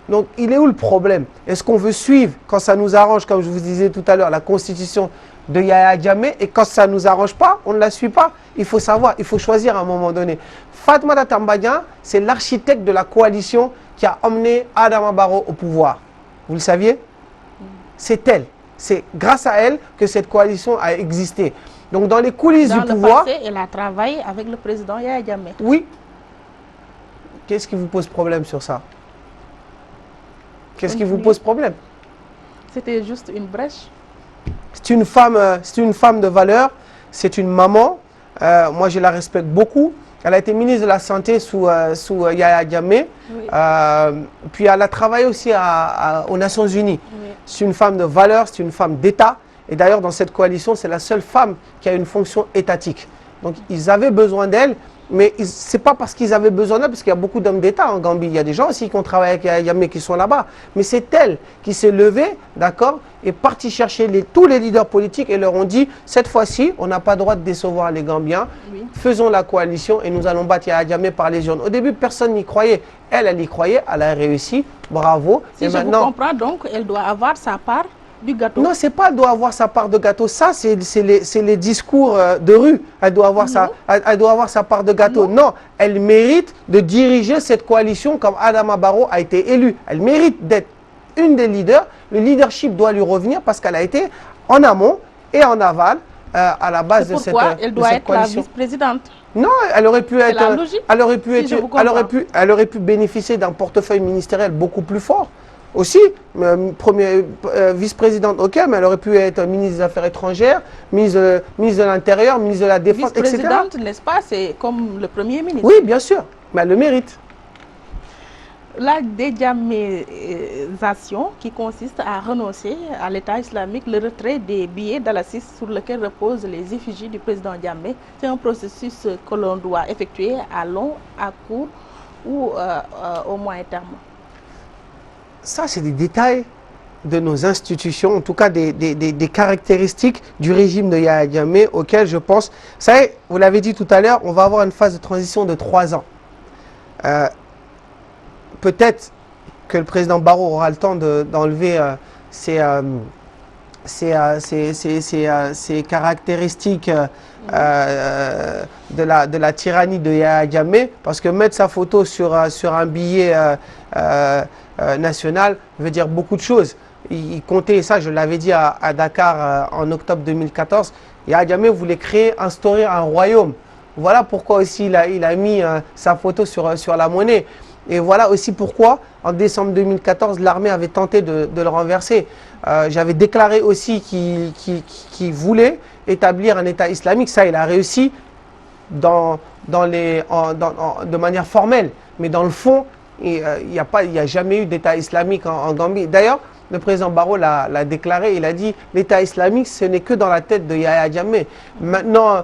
Donc, il est où le problème? Est-ce qu'on veut suivre, quand ça nous arrange, comme je vous disais tout à l'heure, la constitution de Yahya Jammeh, et quand ça ne nous arrange pas, on ne la suit pas? Il faut savoir, il faut choisir à un moment donné. Fatoumata Tambadjan, c'est l'architecte de la coalition qui a emmené Adama Barrow au pouvoir. Vous le saviez? C'est elle. C'est grâce à elle que cette coalition a existé. Donc, dans les coulisses du pouvoir... Dans le passé, elle a travaillé avec le président Yahya Jammeh. Oui. Qu'est-ce qui vous pose problème sur ça? Qu'est-ce qui vous pose problème? C'était juste une brèche. C'est une femme de valeur, c'est une maman. Moi, je la respecte beaucoup. Elle a été ministre de la Santé sous Yahya Jammeh. Oui. Puis elle a travaillé aussi aux Nations Unies. Oui. C'est une femme de valeur, c'est une femme d'État. Et d'ailleurs, dans cette coalition, c'est la seule femme qui a une fonction étatique. Donc, ils avaient besoin d'elle. Mais ce n'est pas parce qu'ils avaient besoin d'elle, parce qu'il y a beaucoup d'hommes d'État en Gambie. Il y a des gens aussi qui ont travaillé avec Yahya Jammeh qui sont là-bas. Mais c'est elle qui s'est levée, d'accord, et partie chercher tous les leaders politiques et leur ont dit, cette fois-ci, on n'a pas le droit de décevoir les Gambiens. Oui. Faisons la coalition et nous allons battre Yahya Jammeh par les urnes. Au début, personne n'y croyait. Elle y croyait, elle a réussi. Bravo. Si je vous comprends, donc, elle doit avoir sa part du gâteau. Non, c'est pas elle doit avoir sa part de gâteau. Ça, c'est les discours de rue. Elle doit avoir sa part de gâteau. Non, elle mérite de diriger cette coalition comme Adama Barrow a été élu. Elle mérite d'être une des leaders. Le leadership doit lui revenir parce qu'elle a été en amont et en aval à la base de cette coalition. Elle doit être la vice-présidente. Non, elle aurait pu être. La logique, elle aurait pu bénéficier d'un portefeuille ministériel beaucoup plus fort. Aussi, vice-présidente, ok, mais elle aurait pu être ministre des Affaires étrangères, ministre de l'Intérieur, ministre de la Défense, etc. Vice-présidente, n'est-ce pas? C'est comme le Premier ministre. Oui, bien sûr, mais elle le mérite. La déjaméisation qui consiste à renoncer à l'État islamique, le retrait des billets d'Al-Assis sur lequel reposent les effigies du président Jammeh, c'est un processus que l'on doit effectuer à long, à court ou au moyen terme. Ça, c'est des détails de nos institutions, en tout cas des caractéristiques du régime de Yahya Jammeh auxquelles je pense. Vous savez, vous l'avez dit tout à l'heure, on va avoir une phase de transition de 3 ans. Peut-être que le président Barrow aura le temps d'enlever ces caractéristiques de la tyrannie de Yahya Jammeh, parce que mettre sa photo sur un billet national veut dire beaucoup de choses. Il comptait, ça je l'avais dit à Dakar en octobre 2014, Yahya Jammeh voulait instaurer un royaume. Voilà pourquoi aussi il a mis sa photo sur la monnaie. Et voilà aussi pourquoi en décembre 2014, l'armée avait tenté de le renverser. J'avais déclaré aussi qu'il voulait établir un État islamique. Ça, il a réussi de manière formelle. Mais dans le fond, il n'y a jamais eu d'État islamique en Gambie. D'ailleurs, le président Barrow l'a déclaré, il a dit l'État islamique, ce n'est que dans la tête de Yahya Jammeh. Maintenant,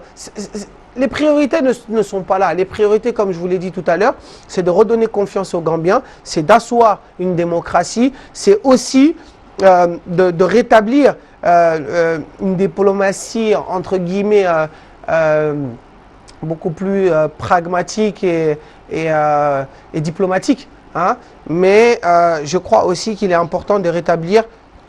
les priorités ne sont pas là. Les priorités, comme je vous l'ai dit tout à l'heure, c'est de redonner confiance aux Gambiens, c'est d'asseoir une démocratie, c'est aussi de rétablir une diplomatie, entre guillemets, beaucoup plus pragmatique et diplomatique. Hein. Mais je crois aussi qu'il est important de rétablir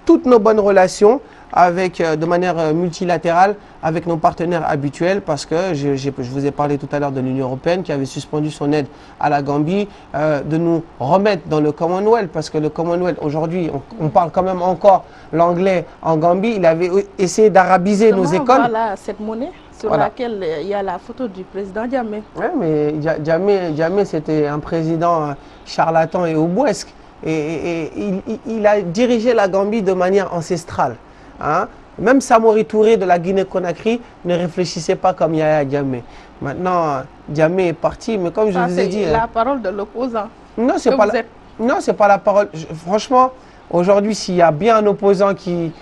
toutes nos bonnes relations de manière multilatérale avec nos partenaires habituels, parce que je vous ai parlé tout à l'heure de l'Union européenne qui avait suspendu son aide à la Gambie, de nous remettre dans le Commonwealth, parce que le Commonwealth, aujourd'hui, on parle quand même encore l'anglais en Gambie. Il avait essayé d'arabiser nos écoles. Voilà cette monnaie sur laquelle il y a la photo du président Jammeh. Oui, mais Jammeh c'était un président charlatan et obouesque. Et il a dirigé la Gambie de manière ancestrale. Hein? Même Samori Touré de la Guinée-Conakry ne réfléchissait pas comme Yahya Jammeh. Maintenant, Jammeh est parti, mais comme je vous ai dit... C'est la parole de l'opposant. Non, c'est pas la parole. Franchement, aujourd'hui, s'il y a bien un opposant qui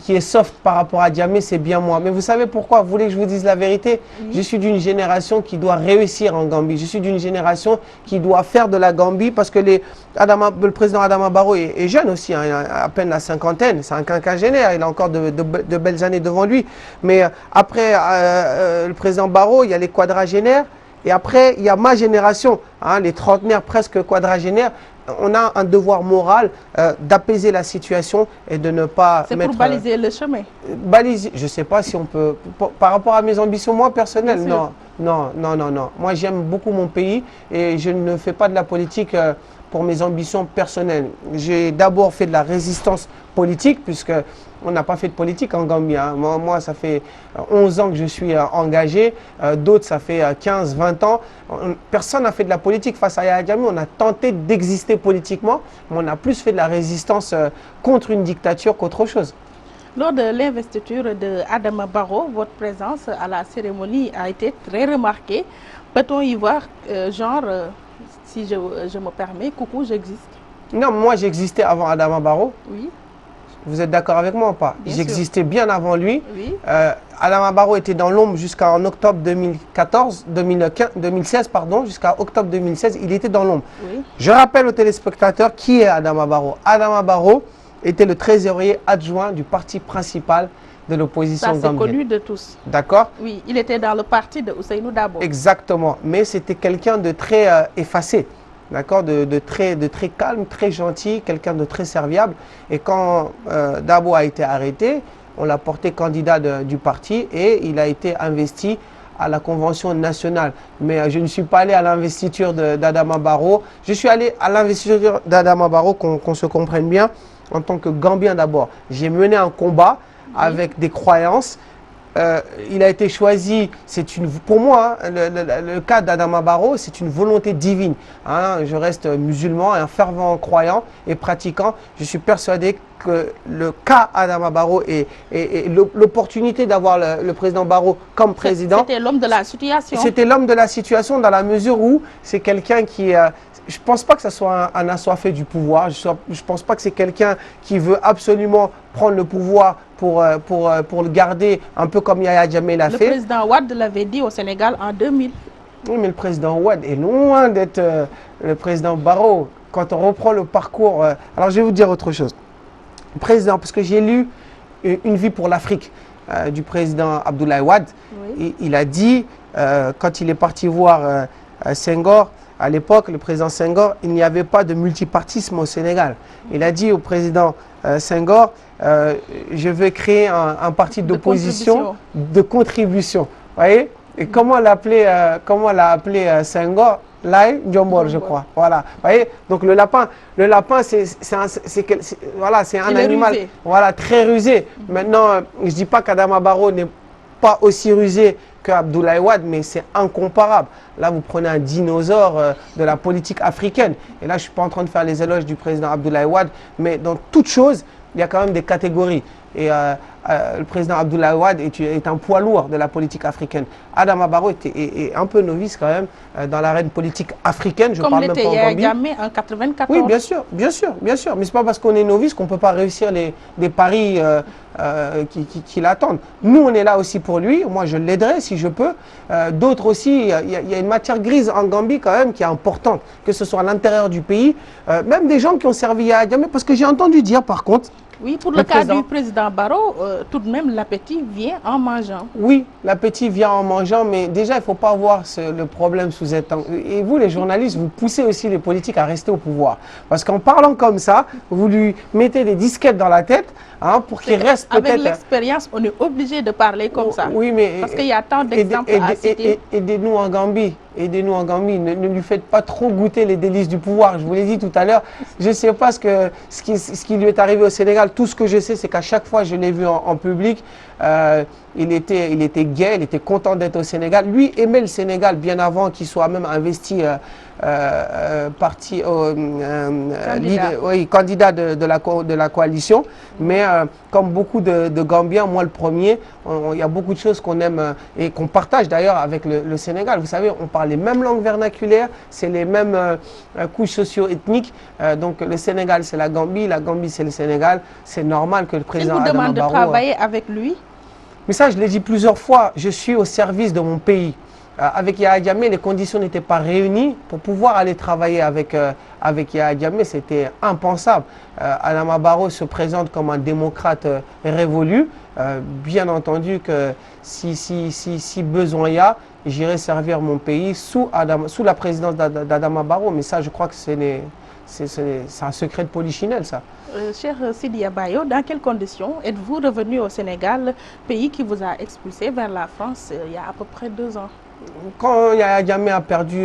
est soft par rapport à Jammeh, c'est bien moi. Mais vous savez pourquoi? Vous voulez que je vous dise la vérité? Je suis d'une génération qui doit réussir en Gambie. Je suis d'une génération qui doit faire de la Gambie, parce que le président Adama Barrow est jeune aussi, hein, il a à peine la cinquantaine. C'est un quinquagénaire, il a encore de belles années devant lui. Mais après le président Barrow, il y a les quadragénaires. Et après, il y a ma génération, hein, les trentenaires presque quadragénaires. On a un devoir moral d'apaiser la situation et de ne pas mettre... C'est pour baliser le chemin. Baliser, je ne sais pas si on peut... Par rapport à mes ambitions, moi, personnelles, non. Moi, j'aime beaucoup mon pays et je ne fais pas de la politique pour mes ambitions personnelles. J'ai d'abord fait de la résistance politique, puisque on n'a pas fait de politique en Gambie. Hein. Moi, ça fait 11 ans que je suis engagé. D'autres, ça fait 15, 20 ans. Personne n'a fait de la politique face à Yahya Jammeh. On a tenté d'exister politiquement, mais on a plus fait de la résistance contre une dictature qu'autre chose. Lors de l'investiture de Adama Barrow, votre présence à la cérémonie a été très remarquée. Peut-on y voir, si je me permets, coucou, j'existe? Non, moi j'existais avant Adama Barrow. Oui. Vous êtes d'accord avec moi ou pas? J'existais bien avant lui. Oui. Adama Barrow était dans l'ombre jusqu'en octobre 2016, jusqu'à octobre 2016, il était dans l'ombre. Oui. Je rappelle aux téléspectateurs qui est Adama Barrow. Adama Barrow était le trésorier adjoint du parti principal de l'opposition gambienne. Ça, c'est connu de tous. D'accord? Oui, il était dans le parti de Ousseynou Dabo. Exactement, mais c'était quelqu'un de très effacé. D'accord, de très calme, très gentil, quelqu'un de très serviable. Et quand Dabo a été arrêté, on l'a porté candidat du parti et il a été investi à la Convention nationale. Mais je ne suis pas allé à l'investiture d'Adama Barrow. Je suis allé à l'investiture d'Adama Barrow, qu'on se comprenne bien, en tant que Gambien d'abord. J'ai mené un combat avec des croyances. Il a été choisi, pour moi, hein, le cas d'Adama Barrow, c'est une volonté divine. Hein. Je reste musulman, un fervent croyant et pratiquant. Je suis persuadé que le cas Adama Barrow et l'opportunité d'avoir le président Barrow comme président... C'était l'homme de la situation. C'était l'homme de la situation dans la mesure où c'est quelqu'un qui... je ne pense pas que ce soit un assoiffé du pouvoir. Je ne pense pas que c'est quelqu'un qui veut absolument prendre le pouvoir pour le garder, un peu comme Yahya Jammeh l'a fait. Le président Wade l'avait dit au Sénégal en 2000. Oui, mais le président Wade est loin d'être le président Barrow. Quand on reprend le parcours... alors, je vais vous dire autre chose. Le président, parce que j'ai lu Une vie pour l'Afrique du président Abdoulaye Wade. Oui. Il a dit, quand il est parti voir Senghor, à l'époque, le président Senghor, il n'y avait pas de multipartisme au Sénégal. Il a dit au président Senghor, je veux créer un parti d'opposition, de contribution. Vous voyez? Et comment l'a appelé Senghor? Lai Ndiombor, je crois. Voilà. Vous voyez? Donc le lapin, c'est un animal très rusé. Maintenant, je ne dis pas qu'Adama Barrow n'est pas aussi rusé que Abdoulaye Wade, mais c'est incomparable. Là, vous prenez un dinosaure de la politique africaine. Et là, je ne suis pas en train de faire les éloges du président Abdoulaye Wade, mais dans toute chose, il y a quand même des catégories. Et le président Abdoulaye Wade est un poids lourd de la politique africaine. Adama Barrow est un peu novice quand même dans l'arène politique africaine. Je Comme parle même pas en l'était Gambie. Jammeh en 94. Oui, bien sûr, bien sûr, bien sûr. Mais ce n'est pas parce qu'on est novice qu'on ne peut pas réussir des paris qui l'attendent. Nous, on est là aussi pour lui. Moi, je l'aiderai si je peux. D'autres aussi, il y a une matière grise en Gambie quand même qui est importante, que ce soit à l'intérieur du pays. Même des gens qui ont servi à Jammeh, parce que j'ai entendu dire par contre. Oui, pour le cas du président Barrow, tout de même, l'appétit vient en mangeant. Oui, l'appétit vient en mangeant, mais déjà, il ne faut pas voir le problème sous cet angle. Et vous, les journalistes, vous poussez aussi les politiques à rester au pouvoir. Parce qu'en parlant comme ça, vous lui mettez des disquettes dans la tête pour qu'il reste peut-être... Avec l'expérience, on est obligé de parler comme ça. Oui, mais... Parce qu'il y a tant d'exemples à citer. Aidez-nous en Gambie. Aidez-nous en Gambie. Ne lui faites pas trop goûter les délices du pouvoir. Je vous l'ai dit tout à l'heure. Je ne sais pas ce qui lui est arrivé au Sénégal. Tout ce que je sais, c'est qu'à chaque fois, je l'ai vu en public, il était gai, il était content d'être au Sénégal. Lui aimait le Sénégal bien avant qu'il soit même investi candidat de la coalition. Mais comme beaucoup de Gambiens, moi le premier, il y a beaucoup de choses qu'on aime et qu'on partage d'ailleurs avec le Sénégal. Vous savez, on parle les mêmes langues vernaculaires, c'est les mêmes couches socio-ethniques. Donc le Sénégal, c'est la Gambie c'est le Sénégal. C'est normal que le président Adama Barrow... Il vous demande de travailler avec lui? Mais ça, je l'ai dit plusieurs fois, je suis au service de mon pays. Avec Yahya Jammeh, les conditions n'étaient pas réunies pour pouvoir aller travailler avec Yahya Jammeh. C'était impensable. Adama Barrow se présente comme un démocrate révolu. Bien entendu que si besoin y a, j'irai servir mon pays sous la présidence d'Adama Barrow. Mais ça, je crois que c'est un secret de polichinelle, ça. Cher Sidya Bayo, dans quelles conditions êtes-vous revenu au Sénégal, pays qui vous a expulsé vers la France il y a à peu près 2 ans? Quand Yahya Jammeh a perdu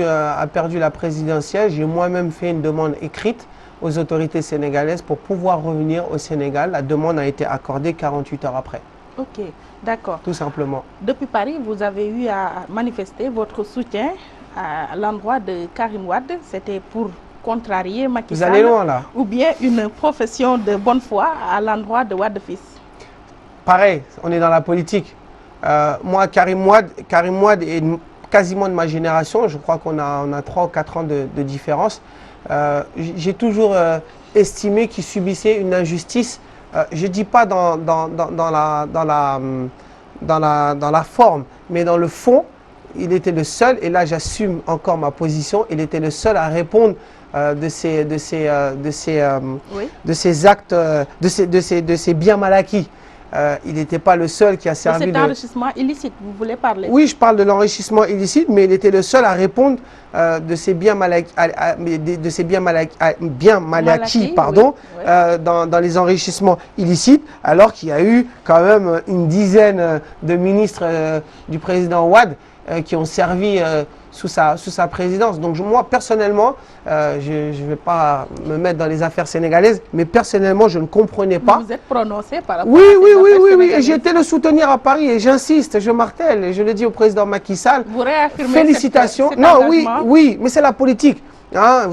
la présidentielle, j'ai moi-même fait une demande écrite aux autorités sénégalaises pour pouvoir revenir au Sénégal. La demande a été accordée 48 heures après. Ok, d'accord. Tout simplement. Depuis Paris, vous avez eu à manifester votre soutien à l'endroit de Karim Wade. C'était pour contrarier Macky Sall. Vous allez loin là. Ou bien une profession de bonne foi à l'endroit de Wade fils. Pareil, on est dans la politique. Moi, Karim Wade est quasiment de ma génération. Je crois qu'on a 3 ou 4 ans de différence. J'ai toujours estimé qu'il subissait une injustice. Je ne dis pas dans la forme, mais dans le fond, il était le seul, et là j'assume encore ma position, il était le seul à répondre de ces actes, de ces biens mal acquis. Il n'était pas le seul qui a servi de cet enrichissement illicite, vous voulez parler? Oui, je parle de l'enrichissement illicite, mais il était le seul à répondre de ces biens mal acquis, pardon, oui. Dans les enrichissements illicites, alors qu'il y a eu quand même une dizaine de ministres du président Wade qui ont servi sous sa présidence. Donc moi, personnellement, je ne vais pas me mettre dans les affaires sénégalaises, mais personnellement, je ne comprenais pas. Vous êtes prononcé par rapport oui, et j'ai été le soutenir à Paris, et j'insiste, je martèle, et je le dis au président Macky Sall. Vous réaffirmez félicitations. cet non, engagement? oui, mais c'est la politique.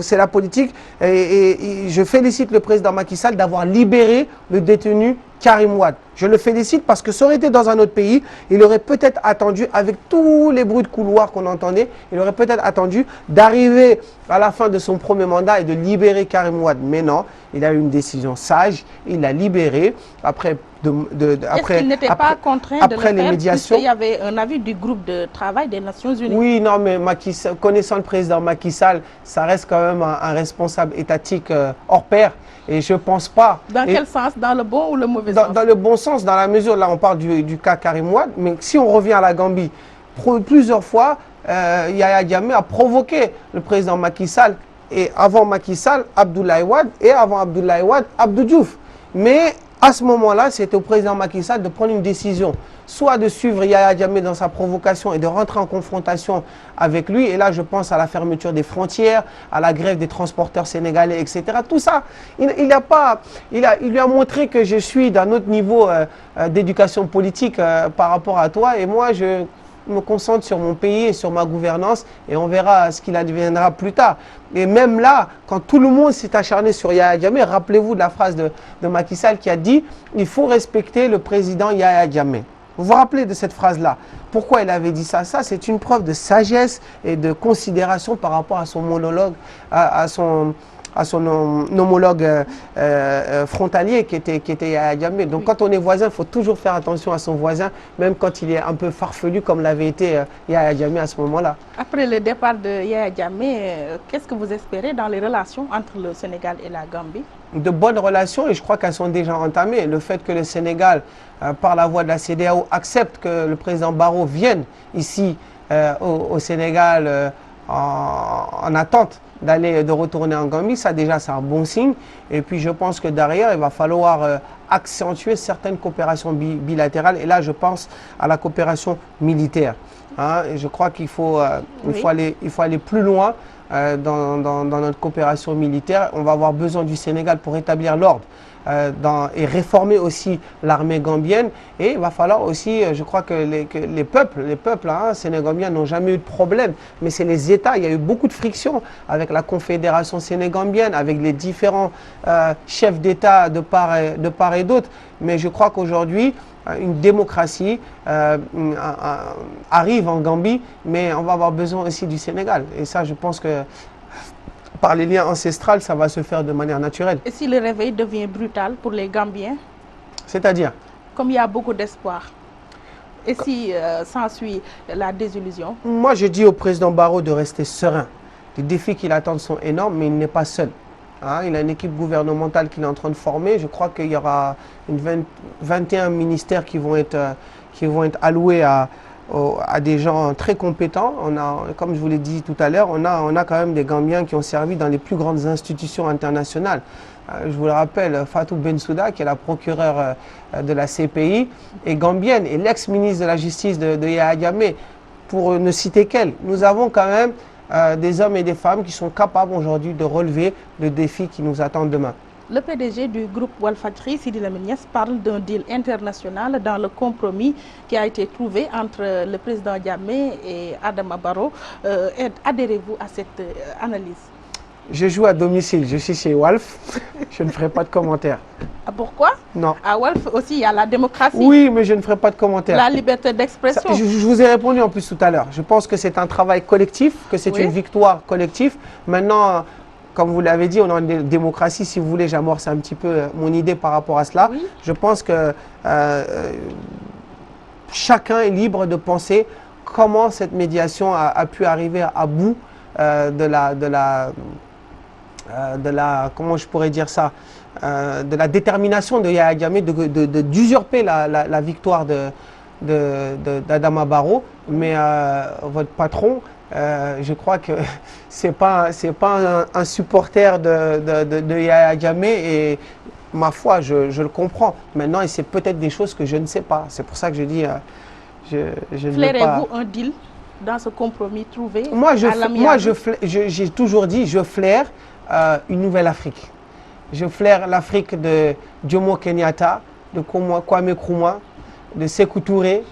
C'est la politique, et je félicite le président Macky Sall d'avoir libéré le détenu Karim Wade. Je le félicite parce que ça aurait été dans un autre pays, il aurait peut-être attendu, avec tous les bruits de couloir qu'on entendait, il aurait peut-être attendu d'arriver à la fin de son premier mandat et de libérer Karim Wade. Mais non, il a eu une décision sage, il l'a libéré après... Est-ce qu'il n'était pas contraint de le faire, médiations. Puisqu'il y avait un avis du groupe de travail des Nations Unies? Oui, non, mais connaissant le président Macky Sall, ça reste quand même un responsable étatique hors pair. Et je ne pense pas... Dans quel sens? Dans le bon ou le mauvais sens? Dans le bon sens, dans la mesure, là on parle du cas Karim Wade, mais si on revient à la Gambie, plusieurs fois, Yahya Jammeh a provoqué le président Macky Sall, et avant Macky Sall, Abdoulaye Wade, et avant Abdoulaye Wade, Abdou Diouf. Mais à ce moment-là, c'était au président Macky Sall de prendre une décision, soit de suivre Yahya Jammeh dans sa provocation et de rentrer en confrontation avec lui. Et là, je pense à la fermeture des frontières, à la grève des transporteurs sénégalais, etc. Tout ça, il lui a montré que je suis d'un autre niveau d'éducation politique par rapport à toi. Et moi, me concentre sur mon pays et sur ma gouvernance et on verra ce qu'il adviendra plus tard. Et même là, quand tout le monde s'est acharné sur Yahya Jammeh, rappelez-vous de la phrase de Macky Sall qui a dit « Il faut respecter le président Yahya Jammeh ». Vous vous rappelez de cette phrase-là? Pourquoi il avait dit ça? Ça, c'est une preuve de sagesse et de considération par rapport à son monologue, à son homologue frontalier qui était Yahya Jammeh. Donc quand on est voisin, il faut toujours faire attention à son voisin, même quand il est un peu farfelu comme l'avait été Yahya Jammeh à ce moment-là. Après le départ de Yahya Jammeh, qu'est-ce que vous espérez dans les relations entre le Sénégal et la Gambie? De bonnes relations, et je crois qu'elles sont déjà entamées. Le fait que le Sénégal, par la voie de la CEDEAO, accepte que le président Barrow vienne ici au Sénégal en attente de retourner en Gambie, ça déjà c'est un bon signe. Et puis je pense que derrière, il va falloir accentuer certaines coopérations bilatérales. Et là, je pense à la coopération militaire. Hein, et je crois qu'il faut, il faut aller plus loin dans notre coopération militaire. On va avoir besoin du Sénégal pour établir l'ordre et réformer aussi l'armée gambienne. Et il va falloir aussi, je crois que les peuples sénégambiens n'ont jamais eu de problème, mais c'est les États. Il y a eu beaucoup de frictions avec la Confédération sénégambienne, avec les différents chefs d'État de part et d'autre. Mais je crois qu'aujourd'hui, une démocratie arrive en Gambie, mais on va avoir besoin aussi du Sénégal. Et ça, je pense que par les liens ancestraux, ça va se faire de manière naturelle. Et si le réveil devient brutal pour les Gambiens? C'est-à-dire? Comme il y a beaucoup d'espoir. Et si s'ensuit la désillusion? Moi, je dis au président Barrow de rester serein. Les défis qu'il attend sont énormes, mais il n'est pas seul. Hein, il a une équipe gouvernementale qu'il est en train de former. Je crois qu'il y aura 21 ministères qui vont être alloués à des gens très compétents. Comme je vous l'ai dit tout à l'heure, on a quand même des Gambiens qui ont servi dans les plus grandes institutions internationales. Je vous le rappelle, Fatou Bensouda, qui est la procureure de la CPI, est gambienne, et l'ex-ministre de la Justice de Yahya Jammeh, pour ne citer qu'elle. Nous avons quand même des hommes et des femmes qui sont capables aujourd'hui de relever le défi qui nous attend demain. Le PDG du groupe Walfadjri, Sidi Lamine Niasse, parle d'un deal international dans le compromis qui a été trouvé entre le président Jammeh et Adama Barrow. Adhérez-vous à cette analyse? Je joue à domicile, je suis chez Walf, je ne ferai pas de commentaires. Pourquoi? Non. À Walf aussi, il y a la démocratie. Oui, mais je ne ferai pas de commentaires. La liberté d'expression. Je vous ai répondu en plus tout à l'heure. Je pense que c'est un travail collectif, que c'est une victoire collective. Maintenant, comme vous l'avez dit, on a une démocratie. Si vous voulez, j'amorce un petit peu mon idée par rapport à cela. Oui. Je pense que chacun est libre de penser comment cette médiation a pu arriver à bout comment je pourrais dire ça, de la détermination de Yahya Jammeh d'usurper la victoire d'Adama Barrow. Mais votre patron, je crois que c'est pas un supporter de Yahya Jammeh, et ma foi, je le comprends. Maintenant, et c'est peut-être des choses que je ne sais pas. C'est pour ça que je dis, je ne veux pas... Flairez-vous un deal dans ce compromis trouvé à l'amiable? J'ai toujours dit, je flaire une nouvelle Afrique. Je flaire l'Afrique de Jomo Kenyatta, de Kwame Nkrumah, de Sékou Touré.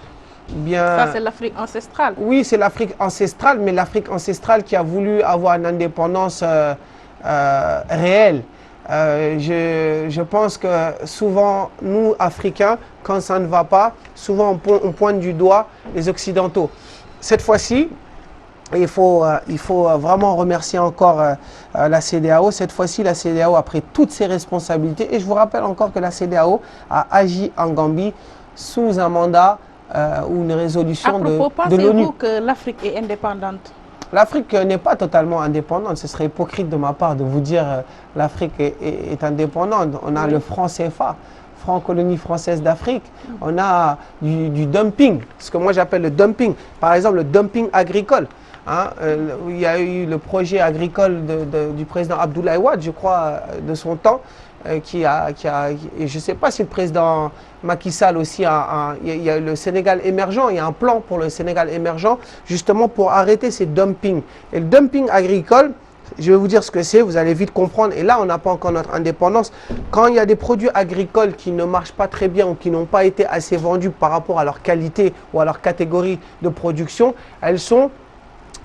Ça, c'est l'Afrique ancestrale. Oui, c'est l'Afrique ancestrale, mais l'Afrique ancestrale qui a voulu avoir une indépendance réelle. Je pense que souvent, nous, Africains, quand ça ne va pas, souvent on pointe du doigt les Occidentaux. Cette fois-ci, il faut vraiment remercier encore la CEDEAO. Cette fois-ci, la CEDEAO a pris toutes ses responsabilités. Et je vous rappelle encore que la CEDEAO a agi en Gambie sous un mandat ou une résolution de l'ONU. Pensez-vous que l'Afrique est indépendante? L'Afrique n'est pas totalement indépendante. Ce serait hypocrite de ma part de vous dire l'Afrique est indépendante. On a le franc CFA. Colonie française d'Afrique, on a du dumping, ce que moi j'appelle le dumping. Par exemple, le dumping agricole. Hein, il y a eu le projet agricole du président Abdoulaye Wade, je crois, de son temps, et je ne sais pas si le président Macky Sall aussi il y a le Sénégal émergent, il y a un plan pour le Sénégal émergent, justement pour arrêter ces dumpings. Et le dumping agricole Je vais vous dire ce que c'est, vous allez vite comprendre. Et là, on n'a pas encore notre indépendance. Quand il y a des produits agricoles qui ne marchent pas très bien ou qui n'ont pas été assez vendus par rapport à leur qualité ou à leur catégorie de production, elles sont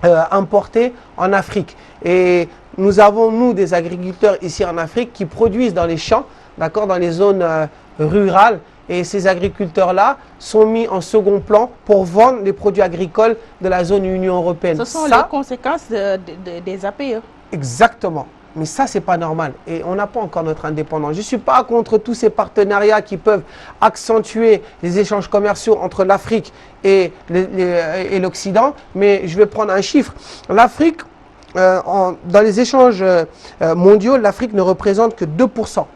importées en Afrique. Et nous avons, nous, des agriculteurs ici en Afrique qui produisent dans les champs, d'accord, dans les zones rurales. Et ces agriculteurs-là sont mis en second plan pour vendre les produits agricoles de la zone Union européenne. Ce sont les conséquences des APE. Exactement. Mais ça, c'est pas normal. Et on n'a pas encore notre indépendance. Je ne suis pas contre tous ces partenariats qui peuvent accentuer les échanges commerciaux entre l'Afrique et l'Occident. Mais je vais prendre un chiffre. L'Afrique, dans les échanges mondiaux, l'Afrique ne représente que 2%.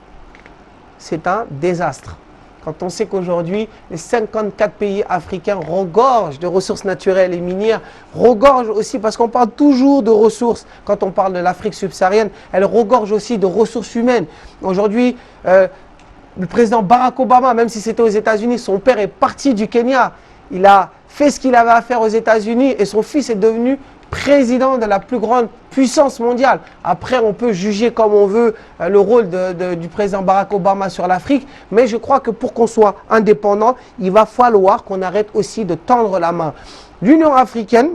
C'est un désastre. Quand on sait qu'aujourd'hui, les 54 pays africains regorgent de ressources naturelles et minières, regorgent aussi, parce qu'on parle toujours de ressources, quand on parle de l'Afrique subsaharienne, elle regorge aussi de ressources humaines. Aujourd'hui, le président Barack Obama, même si c'était aux États-Unis, son père est parti du Kenya. Il a fait ce qu'il avait à faire aux États-Unis et son fils est devenu président de la plus grande puissance mondiale. Après, on peut juger comme on veut le rôle du président Barack Obama sur l'Afrique, mais je crois que pour qu'on soit indépendant, il va falloir qu'on arrête aussi de tendre la main. L'Union africaine,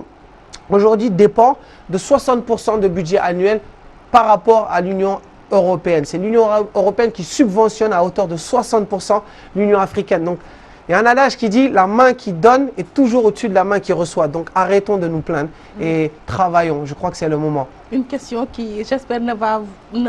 aujourd'hui, dépend de 60% de budget annuel par rapport à l'Union européenne. C'est l'Union européenne qui subventionne à hauteur de 60% l'Union africaine. Donc, il y a un adage qui dit « la main qui donne est toujours au-dessus de la main qui reçoit ». Donc arrêtons de nous plaindre et travaillons. Je crois que c'est le moment. Une question qui, j'espère, ne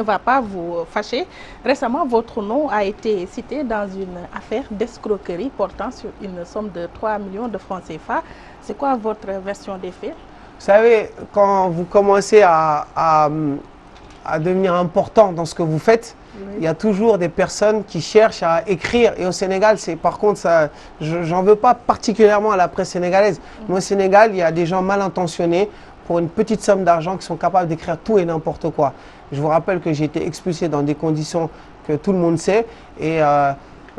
va pas vous fâcher. Récemment, votre nom a été cité dans une affaire d'escroquerie portant sur une somme de 3 millions de francs CFA. C'est quoi votre version des faits? Vous savez, quand vous commencez à devenir important dans ce que vous faites, oui, il y a toujours des personnes qui cherchent à écrire. Et au Sénégal, par contre, j'en veux pas particulièrement à la presse sénégalaise. Mais au Sénégal, il y a des gens mal intentionnés pour une petite somme d'argent qui sont capables d'écrire tout et n'importe quoi. Je vous rappelle que j'ai été expulsé dans des conditions que tout le monde sait. Et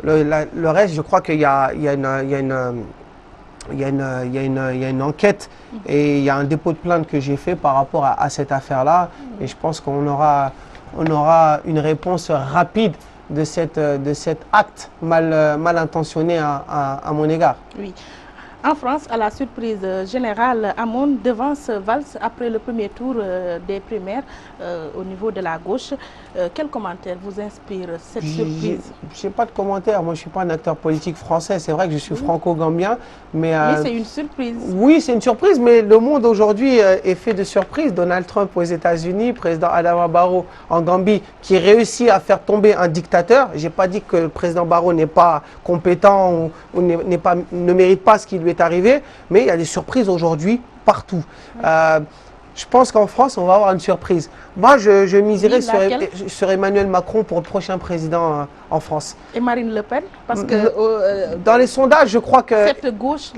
le reste, je crois qu'il y a une enquête et il y a un dépôt de plainte que j'ai fait par rapport à cette affaire-là. Et je pense qu'on aura une réponse rapide de cet acte mal intentionné à mon égard. Oui. En France, à la surprise générale, Hamon devance Valls après le premier tour des primaires au niveau de la gauche. Quel commentaire vous inspire cette surprise? Je n'ai pas de commentaire. Moi, je ne suis pas un acteur politique français. C'est vrai que je suis franco-gambien. Mais c'est une surprise. Oui, c'est une surprise. Mais le monde aujourd'hui est fait de surprises. Donald Trump aux États-Unis, président Adama Barrow en Gambie, qui réussit à faire tomber un dictateur. Je n'ai pas dit que le président Barrow n'est pas compétent ou ne mérite pas ce qui lui est arrivé. Mais il y a des surprises aujourd'hui partout. Je pense qu'en France, on va avoir une surprise. Moi, je miserais sur Emmanuel Macron pour le prochain président en France. Et Marine Le Pen? Parce que dans les sondages, je crois que... Cette gauche,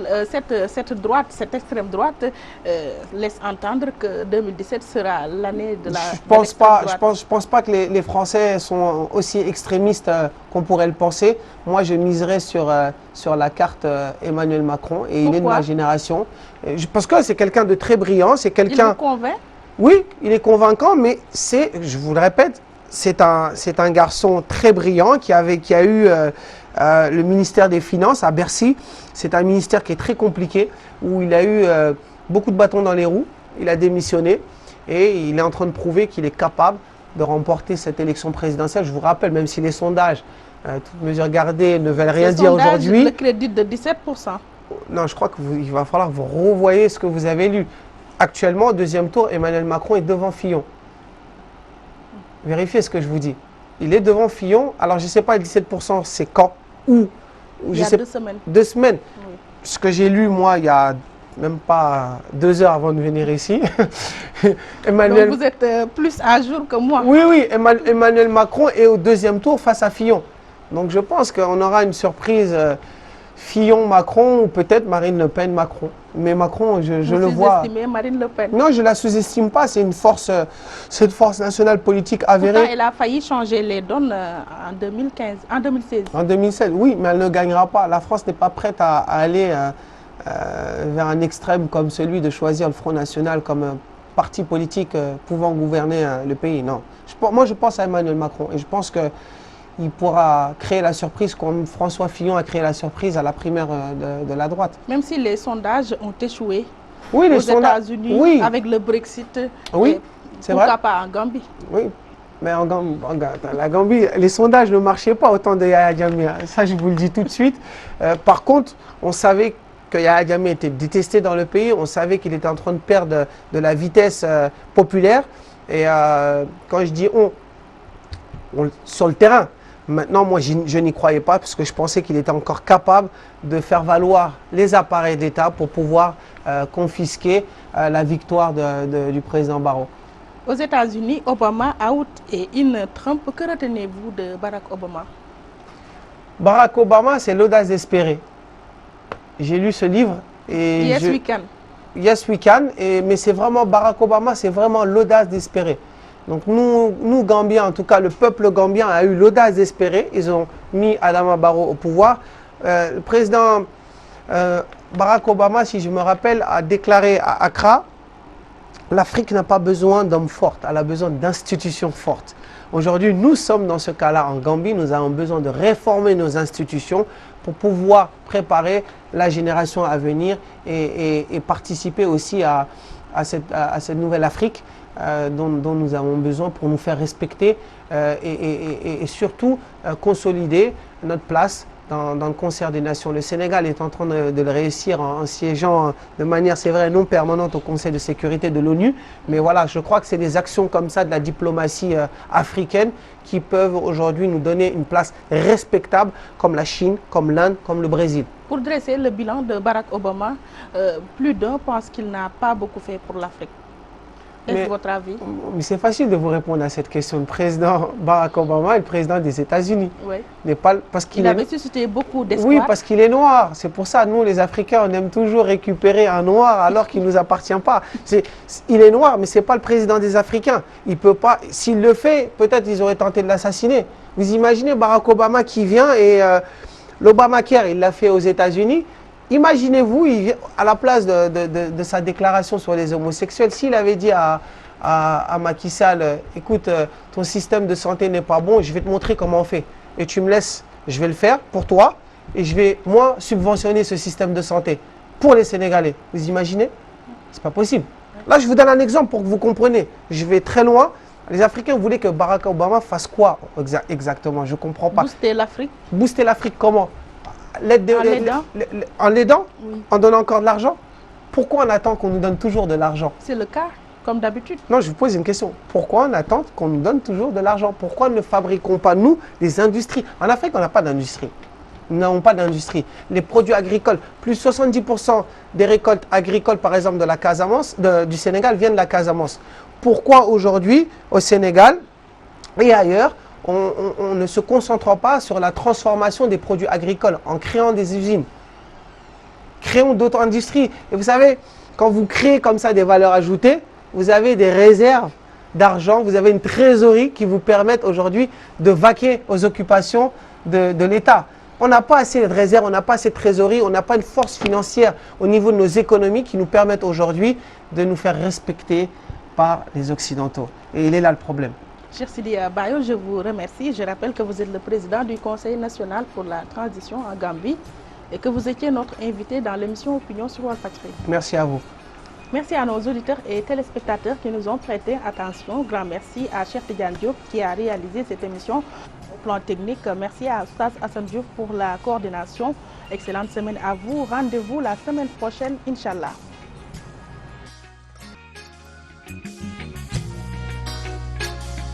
cette droite, cette extrême droite laisse entendre que 2017 sera l'année de la... Je pense pas que les Français sont aussi extrémistes qu'on pourrait le penser. Moi, je miserais sur la carte Emmanuel Macron. Et il est de ma génération. Parce que c'est quelqu'un de très brillant. C'est quelqu'un... Il vous convainc? Oui, il est convaincant, mais je vous le répète, c'est un garçon très brillant qui a eu le ministère des Finances à Bercy. C'est un ministère qui est très compliqué, où il a eu beaucoup de bâtons dans les roues. Il a démissionné et il est en train de prouver qu'il est capable de remporter cette élection présidentielle. Je vous rappelle, même si les sondages, toutes mesures gardées, ne veulent rien dire aujourd'hui. Le crédit de 17%. Non, je crois qu'il va falloir que vous revoyez ce que vous avez lu. Actuellement, au deuxième tour, Emmanuel Macron est devant Fillon. Vérifiez ce que je vous dis. Il est devant Fillon. Alors, je ne sais pas, 17%, c'est quand? Où? Il y a 2 semaines. 2 semaines. Oui. Ce que j'ai lu, moi, il y a même pas 2 heures avant de venir ici. Donc, vous êtes plus à jour que moi. Oui, oui. Emmanuel Macron est au deuxième tour face à Fillon. Donc, je pense qu'on aura une surprise... Fillon-Macron ou peut-être Marine Le Pen-Macron. Mais Macron, je le vois... Vous sous-estimez Marine Le Pen? Non, je ne la sous-estime pas. C'est une force nationale politique avérée. Pourtant, elle a failli changer les donnes en 2016. En 2016, oui, mais elle ne gagnera pas. La France n'est pas prête à aller vers un extrême comme celui de choisir le Front National comme partis politiques pouvant gouverner le pays. Non. Moi, je pense à Emmanuel Macron et je pense qu'il pourra créer la surprise comme François Fillon a créé la surprise à la primaire de la droite. Même si les sondages ont échoué oui, aux États-Unis, oui. Avec le Brexit, oui, c'est vrai. Pourquoi pas en Gambie? Oui, mais la Gambie, les sondages ne marchaient pas autant de Yahya Jammeh. Ça, je vous le dis tout de suite. Par contre, on savait que Yahya Jammeh était détesté dans le pays. On savait qu'il était en train de perdre de la vitesse populaire. Et quand je dis on sur le terrain, maintenant, moi, je n'y croyais pas parce que je pensais qu'il était encore capable de faire valoir les appareils d'État pour pouvoir confisquer la victoire du président Barrow. Aux États-Unis, Obama out et in Trump. Que retenez-vous de Barack Obama? Barack Obama, c'est l'audace d'espérer. J'ai lu ce livre. Et Yes, we can. Yes, we can. Mais c'est vraiment Barack Obama, c'est vraiment l'audace d'espérer. Donc nous, Gambiens, en tout cas, le peuple gambien a eu l'audace d'espérer. Ils ont mis Adama Barrow au pouvoir. Le président Barack Obama, si je me rappelle, a déclaré à Accra, l'Afrique n'a pas besoin d'hommes forts, elle a besoin d'institutions fortes. Aujourd'hui, nous sommes dans ce cas-là en Gambie, nous avons besoin de réformer nos institutions pour pouvoir préparer la génération à venir et participer aussi à cette nouvelle Afrique dont nous avons besoin pour nous faire respecter et surtout consolider notre place dans le concert des nations. Le Sénégal est en train de le réussir en siégeant de manière, c'est vrai, non permanente au Conseil de sécurité de l'ONU. Mais voilà, je crois que c'est des actions comme ça de la diplomatie africaine qui peuvent aujourd'hui nous donner une place respectable comme la Chine, comme l'Inde, comme le Brésil. Pour dresser le bilan de Barack Obama, plus d'un pense qu'il n'a pas beaucoup fait pour l'Afrique. Est-ce votre avis? Mais c'est facile de vous répondre à cette question. Le président Barack Obama est le président des États-Unis. Oui. Il avait suscité beaucoup d'espoir. Oui, parce qu'il est noir. C'est pour ça, nous, les Africains, on aime toujours récupérer un noir alors qu'il ne nous appartient pas. Il est noir, mais ce n'est pas le président des Africains. Il peut pas. S'il le fait, peut-être ils auraient tenté de l'assassiner. Vous imaginez Barack Obama qui vient et l'Obamacare, il l'a fait aux États-Unis. Imaginez-vous, à la place de sa déclaration sur les homosexuels, s'il avait dit à Macky Sall, écoute, ton système de santé n'est pas bon, je vais te montrer comment on fait. Et tu me laisses, je vais le faire pour toi, et je vais, moi, subventionner ce système de santé pour les Sénégalais. Vous imaginez? C'est pas possible. Là, je vous donne un exemple pour que vous compreniez. Je vais très loin. Les Africains voulaient que Barack Obama fasse quoi exactement? Je ne comprends pas. Booster l'Afrique. Booster l'Afrique comment? En l'aidant? Oui. En donnant encore de l'argent? Pourquoi on attend qu'on nous donne toujours de l'argent? C'est le cas, comme d'habitude. Non, je vous pose une question. Pourquoi on attend qu'on nous donne toujours de l'argent? Pourquoi ne fabriquons pas, nous, des industries? En Afrique, on n'a pas d'industrie. Nous n'avons pas d'industrie. Les produits agricoles, plus 70% des récoltes agricoles, par exemple, de la Casamance, du Sénégal, viennent de la Casamance. Pourquoi aujourd'hui, au Sénégal et ailleurs, on ne se concentre pas sur la transformation des produits agricoles en créant des usines? Créons d'autres industries. Et vous savez, quand vous créez comme ça des valeurs ajoutées, vous avez des réserves d'argent, vous avez une trésorerie qui vous permettent aujourd'hui de vaquer aux occupations de l'État. On n'a pas assez de réserves, on n'a pas assez de trésorerie, on n'a pas une force financière au niveau de nos économies qui nous permettent aujourd'hui de nous faire respecter par les Occidentaux. Et il est là le problème. Cher Sidi Bayo, je vous remercie. Je rappelle que vous êtes le président du Conseil national pour la transition en Gambie et que vous étiez notre invité dans l'émission Opinion sur Walfadjri. Merci à vous. Merci à nos auditeurs et téléspectateurs qui nous ont prêté attention. Grand merci à Cheikh Tidiane Diop qui a réalisé cette émission au plan technique. Merci à Oustaz Hassan Diouf pour la coordination. Excellente semaine à vous. Rendez-vous la semaine prochaine, Inch'Allah.